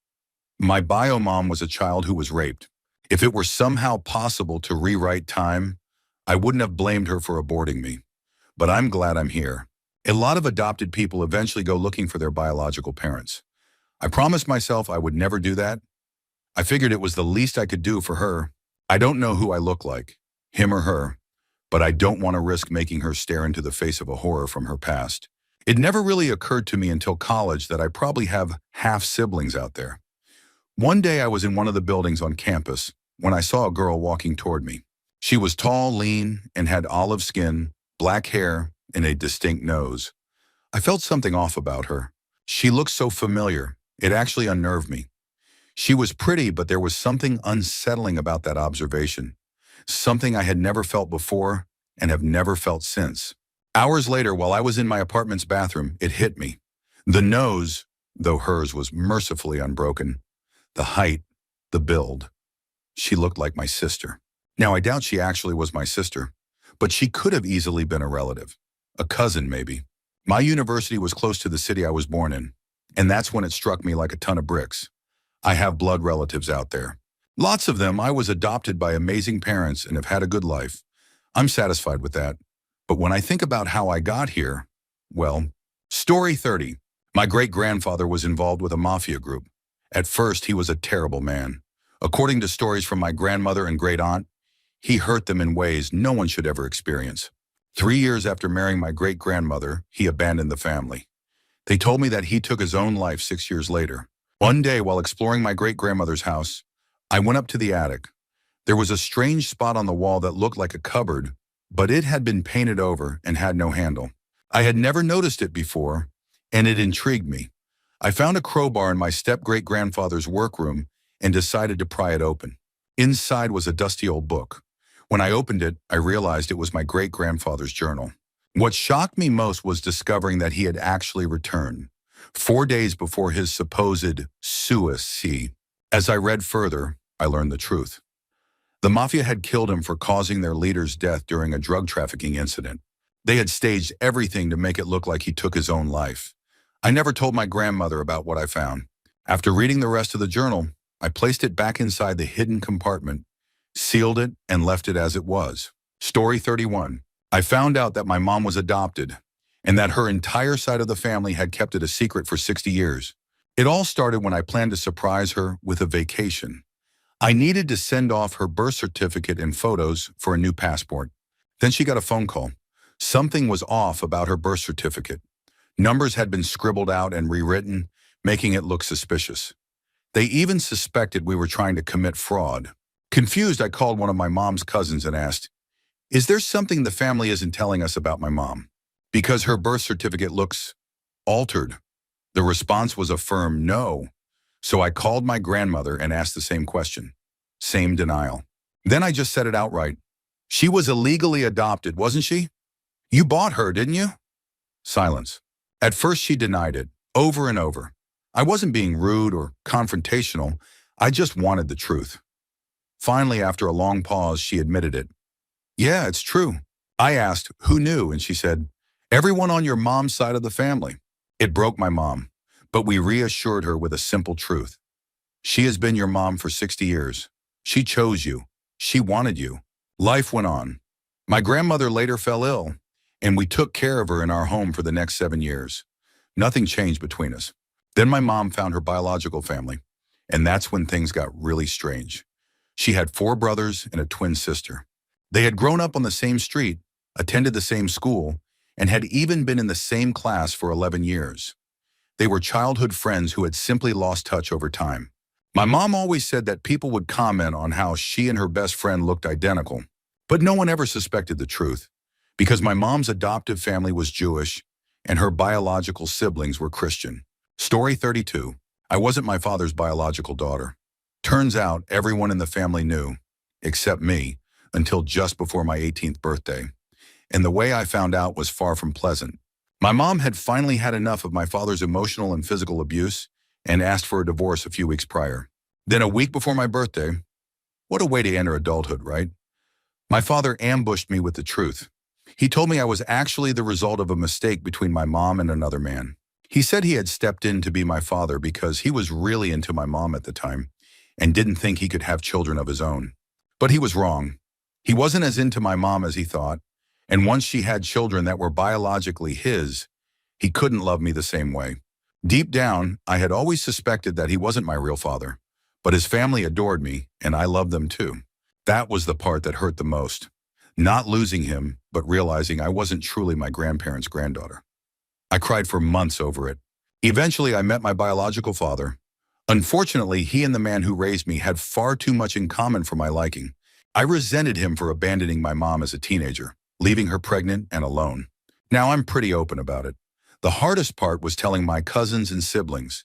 My bio mom was a child who was raped. If it were somehow possible to rewrite time, I wouldn't have blamed her for aborting me. But I'm glad I'm here. A lot of adopted people eventually go looking for their biological parents. I promised myself I would never do that. I figured it was the least I could do for her. I don't know who I look like, him or her, but I don't want to risk making her stare into the face of a horror from her past. It never really occurred to me until college that I probably have half-siblings out there. One day I was in one of the buildings on campus when I saw a girl walking toward me. She was tall, lean, and had olive skin, black hair, and a distinct nose. I felt something off about her. She looked so familiar, it actually unnerved me. She was pretty, but there was something unsettling about that observation. Something I had never felt before and have never felt since. Hours later, while I was in my apartment's bathroom, it hit me. The nose, though hers was mercifully unbroken. The height, the build. She looked like my sister. Now, I doubt she actually was my sister, but she could have easily been a relative. A cousin, maybe. My university was close to the city I was born in, and that's when it struck me like a ton of bricks. I have blood relatives out there. Lots of them. I was adopted by amazing parents and have had a good life. I'm satisfied with that. But when I think about how I got here, well, story 30. My great-grandfather was involved with a mafia group. At first, he was a terrible man. According to stories from my grandmother and great-aunt, he hurt them in ways no one should ever experience. 3 years after marrying my great-grandmother, he abandoned the family. They told me that he took his own life 6 years later. One day, while exploring my great-grandmother's house, I went up to the attic. There was a strange spot on the wall that looked like a cupboard, but it had been painted over and had no handle. I had never noticed it before, and it intrigued me. I found a crowbar in my step-great-grandfather's workroom and decided to pry it open. Inside was a dusty old book. When I opened it, I realized it was my great-grandfather's journal. What shocked me most was discovering that he had actually returned, 4 days before his supposed suicide. As I read further, I learned the truth. The mafia had killed him for causing their leader's death during a drug trafficking incident. They had staged everything to make it look like he took his own life. I never told my grandmother about what I found. After reading the rest of the journal, I placed it back inside the hidden compartment, sealed it, and left it as it was. Story 31. I found out that my mom was adopted and that her entire side of the family had kept it a secret for 60 years. It all started when I planned to surprise her with a vacation. I needed to send off her birth certificate and photos for a new passport. Then she got a phone call. Something was off about her birth certificate. Numbers had been scribbled out and rewritten, making it look suspicious. They even suspected we were trying to commit fraud. Confused, I called one of my mom's cousins and asked, "Is there something the family isn't telling us about my mom? Because her birth certificate looks altered." The response was a firm no. So I called my grandmother and asked the same question. Same denial. Then I just said it outright. "She was illegally adopted, wasn't she? You bought her, didn't you?" Silence. At first she denied it, over and over. I wasn't being rude or confrontational. I just wanted the truth. Finally, after a long pause, she admitted it. "Yeah, it's true." I asked, "Who knew?" And she said, "Everyone on your mom's side of the family." It broke my mom, but we reassured her with a simple truth. She has been your mom for 60 years. She chose you. She wanted you. Life went on. My grandmother later fell ill, and we took care of her in our home for the next 7 years. Nothing changed between us. Then my mom found her biological family, and that's when things got really strange. She had 4 brothers and a twin sister. They had grown up on the same street, attended the same school, and had even been in the same class for 11 years. They were childhood friends who had simply lost touch over time. My mom always said that people would comment on how she and her best friend looked identical, but no one ever suspected the truth, because my mom's adoptive family was Jewish and her biological siblings were Christian. Story 32. I wasn't my father's biological daughter. Turns out everyone in the family knew, except me, until just before my 18th birthday. And the way I found out was far from pleasant. My mom had finally had enough of my father's emotional and physical abuse and asked for a divorce a few weeks prior. Then a week before my birthday, what a way to enter adulthood, right? My father ambushed me with the truth. He told me I was actually the result of a mistake between my mom and another man. He said he had stepped in to be my father because he was really into my mom at the time and didn't think he could have children of his own. But he was wrong. He wasn't as into my mom as he thought, and once she had children that were biologically his, he couldn't love me the same way. Deep down, I had always suspected that he wasn't my real father, but his family adored me, and I loved them too. That was the part that hurt the most. Not losing him, but realizing I wasn't truly my grandparents' granddaughter. I cried for months over it. Eventually, I met my biological father. Unfortunately, he and the man who raised me had far too much in common for my liking. I resented him for abandoning my mom as a teenager, leaving her pregnant and alone. Now I'm pretty open about it. The hardest part was telling my cousins and siblings,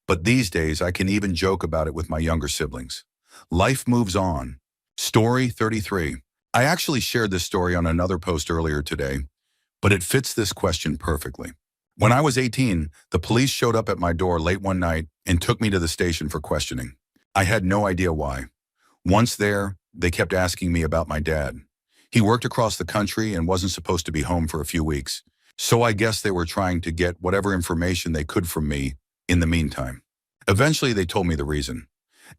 but these days I can even joke about it with my younger siblings. Life moves on. Story 33. I actually shared this story on another post earlier today, but it fits this question perfectly. When I was 18, the police showed up at my door late one night and took me to the station for questioning. I had no idea why. Once there, they kept asking me about my dad. He worked across the country and wasn't supposed to be home for a few weeks, so I guess they were trying to get whatever information they could from me in the meantime. Eventually, they told me the reason.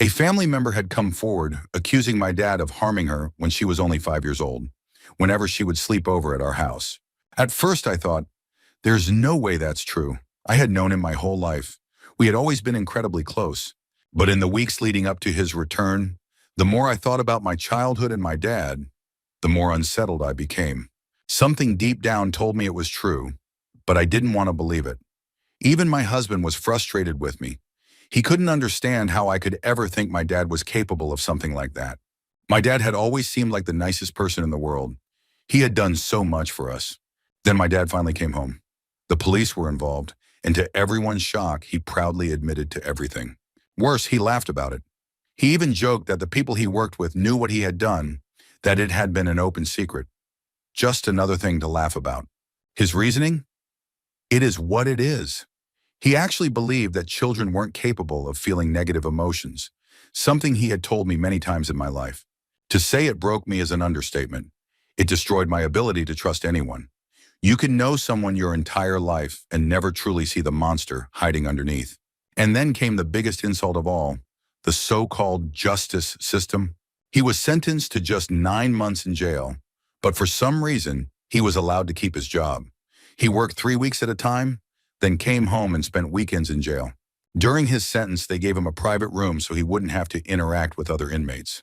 A family member had come forward accusing my dad of harming her when she was only 5 years old, whenever she would sleep over at our house. At first, I thought, there's no way that's true. I had known him my whole life. We had always been incredibly close. But in the weeks leading up to his return, the more I thought about my childhood and my dad, the more unsettled I became. Something deep down told me it was true, but I didn't want to believe it. Even my husband was frustrated with me. He couldn't understand how I could ever think my dad was capable of something like that. My dad had always seemed like the nicest person in the world. He had done so much for us. Then my dad finally came home. The police were involved, and to everyone's shock, he proudly admitted to everything. Worse, he laughed about it. He even joked that the people he worked with knew what he had done, that it had been an open secret. Just another thing to laugh about. His reasoning? It is what it is. He actually believed that children weren't capable of feeling negative emotions, something he had told me many times in my life. To say it broke me is an understatement. It destroyed my ability to trust anyone. You can know someone your entire life and never truly see the monster hiding underneath. And then came the biggest insult of all, the so-called justice system. He was sentenced to just 9 months in jail, but for some reason, he was allowed to keep his job. He worked 3 weeks at a time, then came home and spent weekends in jail. During his sentence, they gave him a private room so he wouldn't have to interact with other inmates.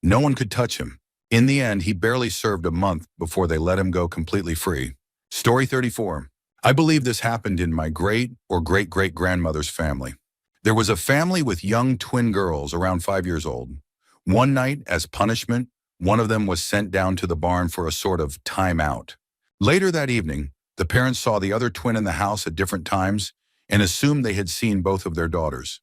No one could touch him. In the end, he barely served a month before they let him go completely free. Story 34. I believe this happened in my great or great-great-grandmother's family. There was a family with young twin girls around 5 years old. One night, as punishment, one of them was sent down to the barn for a sort of timeout. Later that evening, the parents saw the other twin in the house at different times and assumed they had seen both of their daughters.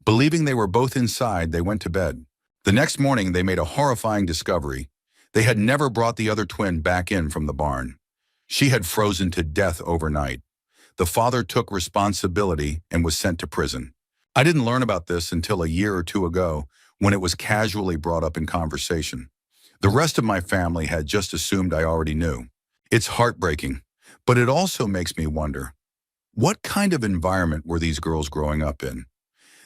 Believing they were both inside, they went to bed. The next morning, they made a horrifying discovery. They had never brought the other twin back in from the barn. She had frozen to death overnight. The father took responsibility and was sent to prison. I didn't learn about this until a year or two ago when it was casually brought up in conversation. The rest of my family had just assumed I already knew. It's heartbreaking, but it also makes me wonder, what kind of environment were these girls growing up in?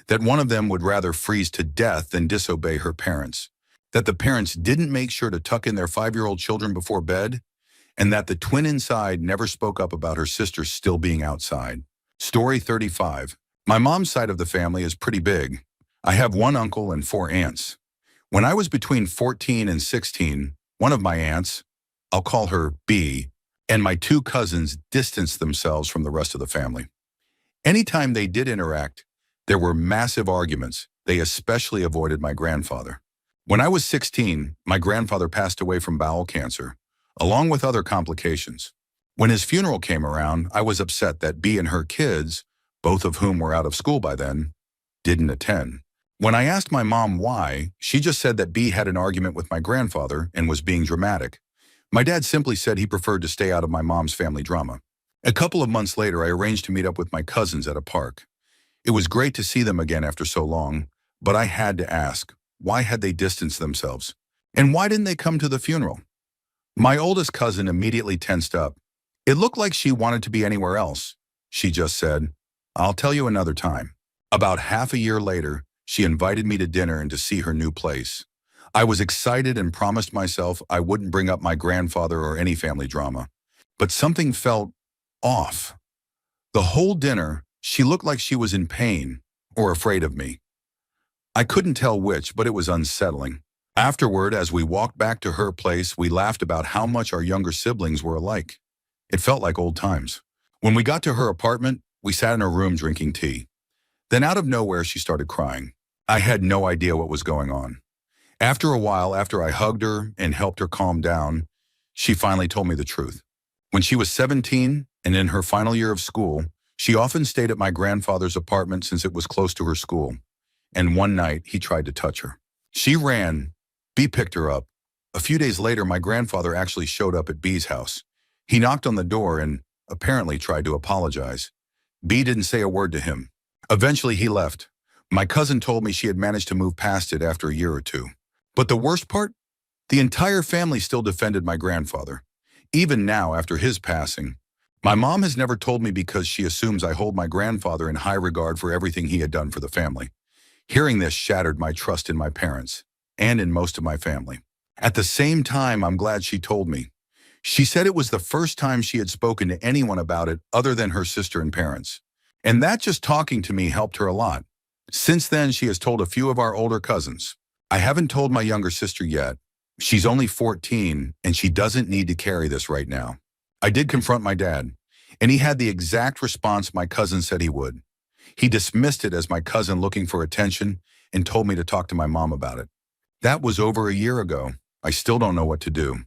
That one of them would rather freeze to death than disobey her parents. That the parents didn't make sure to tuck in their 5-year-old children before bed, and that the twin inside never spoke up about her sister still being outside. Story 35. My mom's side of the family is pretty big. I have one uncle and 4 aunts. When I was between 14 and 16, one of my aunts, I'll call her B, and my 2 cousins distanced themselves from the rest of the family. Anytime they did interact, there were massive arguments. They especially avoided my grandfather. When I was 16, my grandfather passed away from bowel cancer, along with other complications. When his funeral came around, I was upset that B and her kids, both of whom were out of school by then, didn't attend. When I asked my mom why, she just said that B had an argument with my grandfather and was being dramatic. My dad simply said he preferred to stay out of my mom's family drama. A couple of months later, I arranged to meet up with my cousins at a park. It was great to see them again after so long, but I had to ask, why had they distanced themselves? And why didn't they come to the funeral? My oldest cousin immediately tensed up. It looked like she wanted to be anywhere else. She just said, "I'll tell you another time." About half a year later, she invited me to dinner and to see her new place. I was excited and promised myself I wouldn't bring up my grandfather or any family drama. But something felt off. The whole dinner, she looked like she was in pain or afraid of me. I couldn't tell which, but it was unsettling. Afterward, as we walked back to her place, we laughed about how much our younger siblings were alike. It felt like old times. When we got to her apartment, we sat in her room drinking tea. Then out of nowhere, she started crying. I had no idea what was going on. After a while, after I hugged her and helped her calm down, she finally told me the truth. When she was 17 and in her final year of school, she often stayed at my grandfather's apartment since it was close to her school. And one night, he tried to touch her. She ran. B picked her up. A few days later, my grandfather actually showed up at B's house. He knocked on the door and apparently tried to apologize. B didn't say a word to him. Eventually, he left. My cousin told me she had managed to move past it after a year or two. But the worst part? The entire family still defended my grandfather. Even now, after his passing, My mom has never told me because she assumes I hold my grandfather in high regard for everything he had done for the family. Hearing this shattered my trust in my parents and in most of my family. At the same time, I'm glad she told me. She said it was the first time she had spoken to anyone about it other than her sister and parents. And that just talking to me helped her a lot. Since then, she has told a few of our older cousins. I haven't told my younger sister yet. She's only 14, and she doesn't need to carry this right now. I did confront my dad, and he had the exact response my cousin said he would. He dismissed it as my cousin looking for attention and told me to talk to my mom about it. That was over a year ago. I still don't know what to do.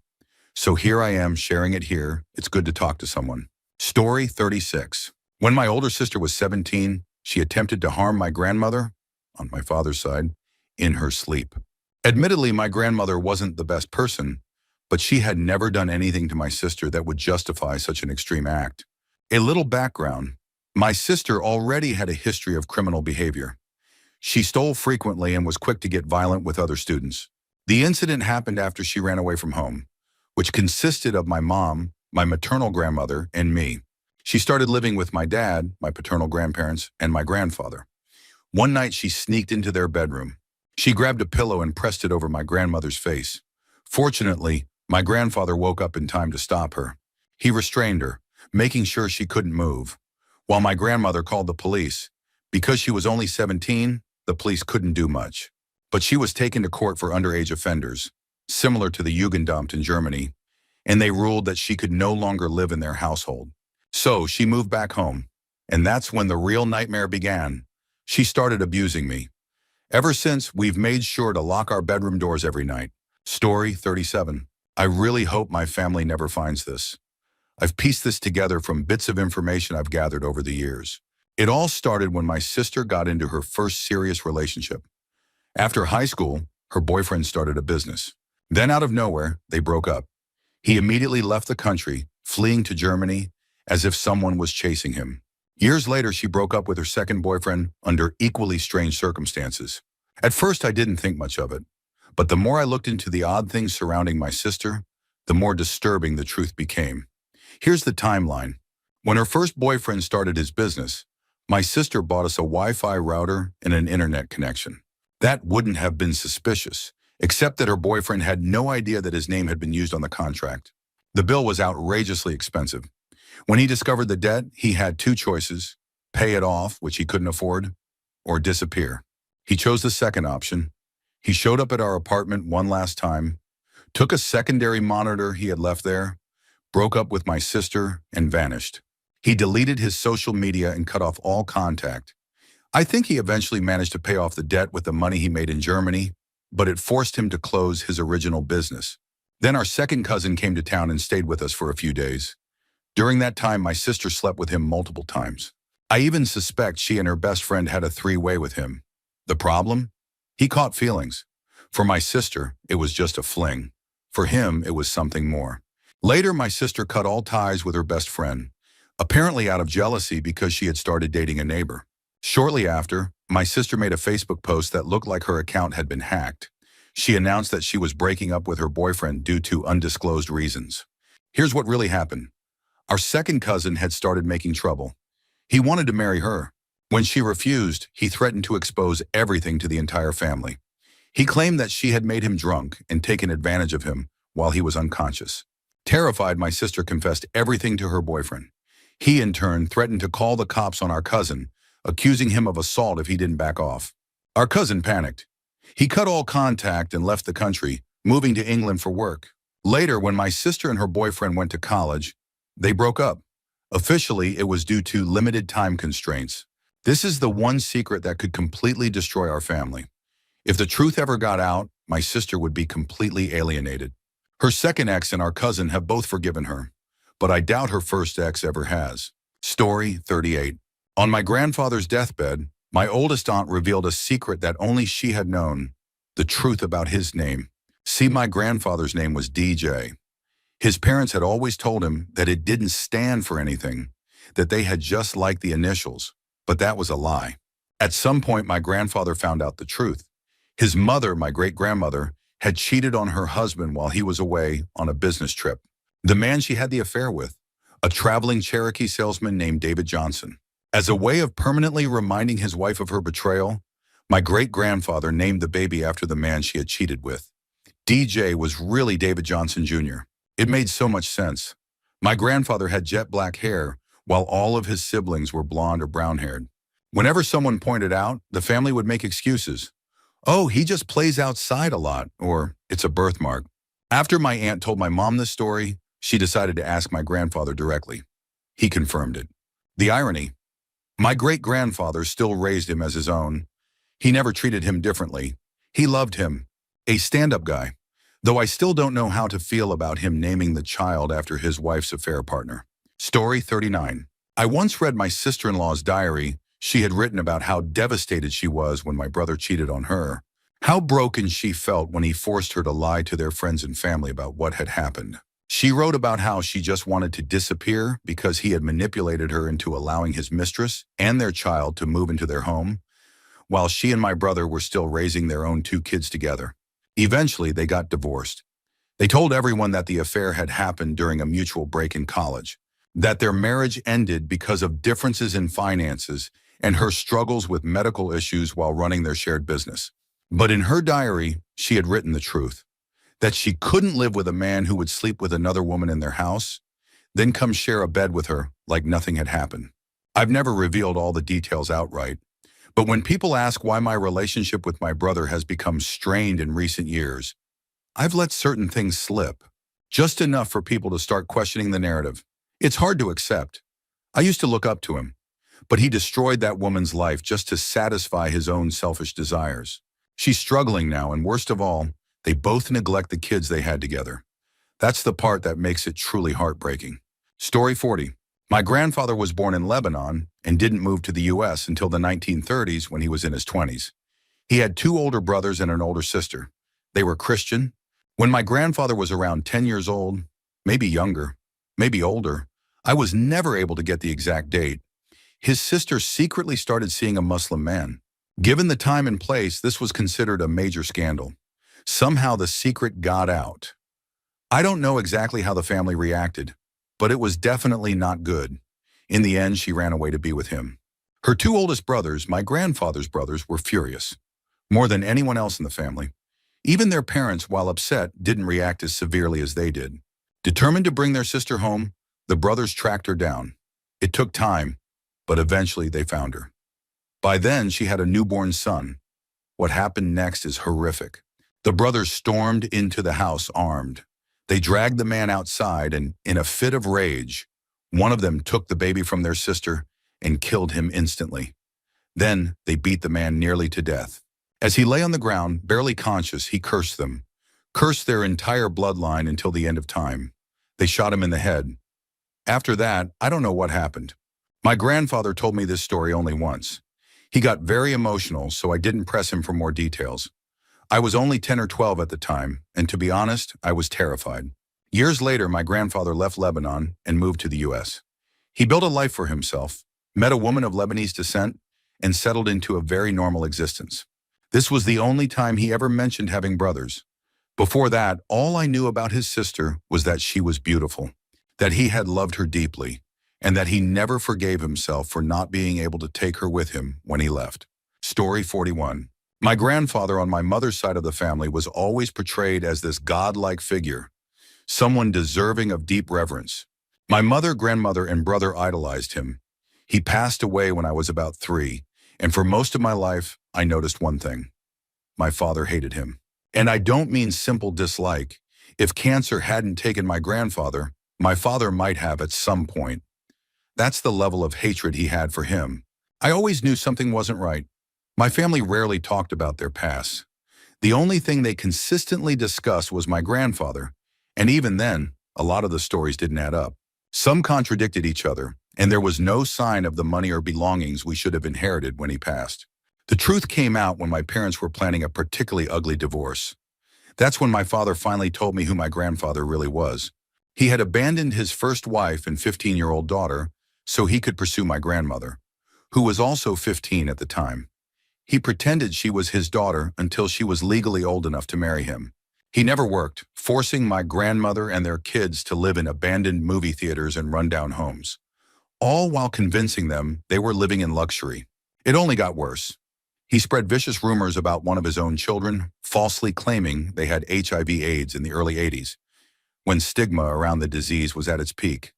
So here I am sharing it here. It's good to talk to someone. Story 36. When my older sister was 17, she attempted to harm my grandmother, on my father's side, in her sleep. Admittedly, my grandmother wasn't the best person, but she had never done anything to my sister that would justify such an extreme act. A little background. My sister already had a history of criminal behavior. She stole frequently and was quick to get violent with other students. The incident happened after she ran away from home, which consisted of my mom, my maternal grandmother, and me. She started living with my dad, my paternal grandparents, and my grandfather. One night she sneaked into their bedroom. She grabbed a pillow and pressed it over my grandmother's face. Fortunately, my grandfather woke up in time to stop her. He restrained her, making sure she couldn't move, while my grandmother called the police. Because she was only 17, the police couldn't do much. But she was taken to court for underage offenders, similar to the Jugendamt in Germany, and they ruled that she could no longer live in their household. So she moved back home, and that's when the real nightmare began. She started abusing me. Ever since, we've made sure to lock our bedroom doors every night. Story 37. I really hope my family never finds this. I've pieced this together from bits of information I've gathered over the years. It all started when my sister got into her first serious relationship. After high school, her boyfriend started a business. Then out of nowhere, they broke up. He immediately left the country, fleeing to Germany, as if someone was chasing him. Years later, she broke up with her second boyfriend under equally strange circumstances. At first, I didn't think much of it, but the more I looked into the odd things surrounding my sister, the more disturbing the truth became. Here's the timeline. When her first boyfriend started his business, my sister bought us a Wi-Fi router and an internet connection. That wouldn't have been suspicious, except that her boyfriend had no idea that his name had been used on the contract. The bill was outrageously expensive. When he discovered the debt, he had two choices: pay it off, which he couldn't afford, or disappear. He chose the second option. He showed up at our apartment one last time, took a secondary monitor he had left there, broke up with my sister, and vanished. He deleted his social media and cut off all contact. I think he eventually managed to pay off the debt with the money he made in Germany, but it forced him to close his original business. Then our second cousin came to town and stayed with us for a few days. During that time, my sister slept with him multiple times. I even suspect she and her best friend had a three-way with him. The problem? He caught feelings. For my sister, it was just a fling. For him, it was something more. Later, my sister cut all ties with her best friend, apparently out of jealousy because she had started dating a neighbor. Shortly after, my sister made a Facebook post that looked like her account had been hacked. She announced that she was breaking up with her boyfriend due to undisclosed reasons. Here's what really happened. Our second cousin had started making trouble. He wanted to marry her. When she refused, he threatened to expose everything to the entire family. He claimed that she had made him drunk and taken advantage of him while he was unconscious. Terrified, my sister confessed everything to her boyfriend. He, in turn, threatened to call the cops on our cousin, accusing him of assault if he didn't back off. Our cousin panicked. He cut all contact and left the country, moving to England for work. Later, when my sister and her boyfriend went to college, they broke up. Officially, it was due to limited time constraints. This is the one secret that could completely destroy our family. If the truth ever got out, my sister would be completely alienated. Her second ex and our cousin have both forgiven her, but I doubt her first ex ever has. Story 38. On my grandfather's deathbed, my oldest aunt revealed a secret that only she had known, the truth about his name. See, my grandfather's name was DJ. His parents had always told him that it didn't stand for anything, that they had just liked the initials, but that was a lie. At some point, my grandfather found out the truth. His mother, my great-grandmother, had cheated on her husband while he was away on a business trip. The man she had the affair with, a traveling Cherokee salesman named David Johnson. As a way of permanently reminding his wife of her betrayal, my great-grandfather named the baby after the man she had cheated with. DJ was really David Johnson Jr. It made so much sense. My grandfather had jet black hair, while all of his siblings were blonde or brown-haired. Whenever someone pointed out, the family would make excuses. Oh, he just plays outside a lot, or it's a birthmark. After my aunt told my mom this story, she decided to ask my grandfather directly. He confirmed it. The irony: my great-grandfather still raised him as his own. He never treated him differently. He loved him. A stand-up guy. Though I still don't know how to feel about him naming the child after his wife's affair partner. Story 39. I once read my sister-in-law's diary. She had written about how devastated she was when my brother cheated on her. How broken she felt when he forced her to lie to their friends and family about what had happened. She wrote about how she just wanted to disappear because he had manipulated her into allowing his mistress and their child to move into their home, while she and my brother were still raising their own 2 kids together. Eventually, they got divorced. They told everyone that the affair had happened during a mutual break in college, that their marriage ended because of differences in finances and her struggles with medical issues while running their shared business. But in her diary, she had written the truth, that she couldn't live with a man who would sleep with another woman in their house, then come share a bed with her like nothing had happened. I've never revealed all the details outright, but when people ask why my relationship with my brother has become strained in recent years, I've let certain things slip, just enough for people to start questioning the narrative. It's hard to accept. I used to look up to him, but he destroyed that woman's life just to satisfy his own selfish desires. She's struggling now, and worst of all, they both neglect the kids they had together. That's the part that makes it truly heartbreaking. Story 40. My grandfather was born in Lebanon and didn't move to the U.S. until the 1930s when he was in his 20s. He had 2 older brothers and an older sister. They were Christian. When my grandfather was around 10 years old, maybe younger, maybe older, I was never able to get the exact date, his sister secretly started seeing a Muslim man. Given the time and place, this was considered a major scandal. Somehow the secret got out. I don't know exactly how the family reacted, but it was definitely not good. In the end, she ran away to be with him. Her 2 oldest brothers, my grandfather's brothers, were furious, more than anyone else in the family. Even their parents, while upset, didn't react as severely as they did. Determined to bring their sister home, the brothers tracked her down. It took time, but eventually they found her. By then, she had a newborn son. What happened next is horrific. The brothers stormed into the house armed. They dragged the man outside and, in a fit of rage, one of them took the baby from their sister and killed him instantly. Then they beat the man nearly to death. As he lay on the ground, barely conscious, he cursed them, cursed their entire bloodline until the end of time. They shot him in the head. After that, I don't know what happened. My grandfather told me this story only once. He got very emotional, so I didn't press him for more details. I was only 10 or 12 at the time, and to be honest, I was terrified. Years later, my grandfather left Lebanon and moved to the U.S. He built a life for himself, met a woman of Lebanese descent, and settled into a very normal existence. This was the only time he ever mentioned having brothers. Before that, all I knew about his sister was that she was beautiful, that he had loved her deeply, and that he never forgave himself for not being able to take her with him when he left. Story 41. My grandfather on my mother's side of the family was always portrayed as this godlike figure, someone deserving of deep reverence. My mother, grandmother, and brother idolized him. He passed away when I was about 3, and for most of my life, I noticed one thing. My father hated him. And I don't mean simple dislike. If cancer hadn't taken my grandfather, my father might have at some point. That's the level of hatred he had for him. I always knew something wasn't right. My family rarely talked about their past. The only thing they consistently discussed was my grandfather, and even then, a lot of the stories didn't add up. Some contradicted each other, and there was no sign of the money or belongings we should have inherited when he passed. The truth came out when my parents were planning a particularly ugly divorce. That's when my father finally told me who my grandfather really was. He had abandoned his first wife and 15-year-old daughter so he could pursue my grandmother, who was also 15 at the time. He pretended she was his daughter until she was legally old enough to marry him. He never worked, forcing my grandmother and their kids to live in abandoned movie theaters and rundown homes, all while convincing them they were living in luxury. It only got worse. He spread vicious rumors about one of his own children, falsely claiming they had HIV/AIDS in the early 80s, when stigma around the disease was at its peak.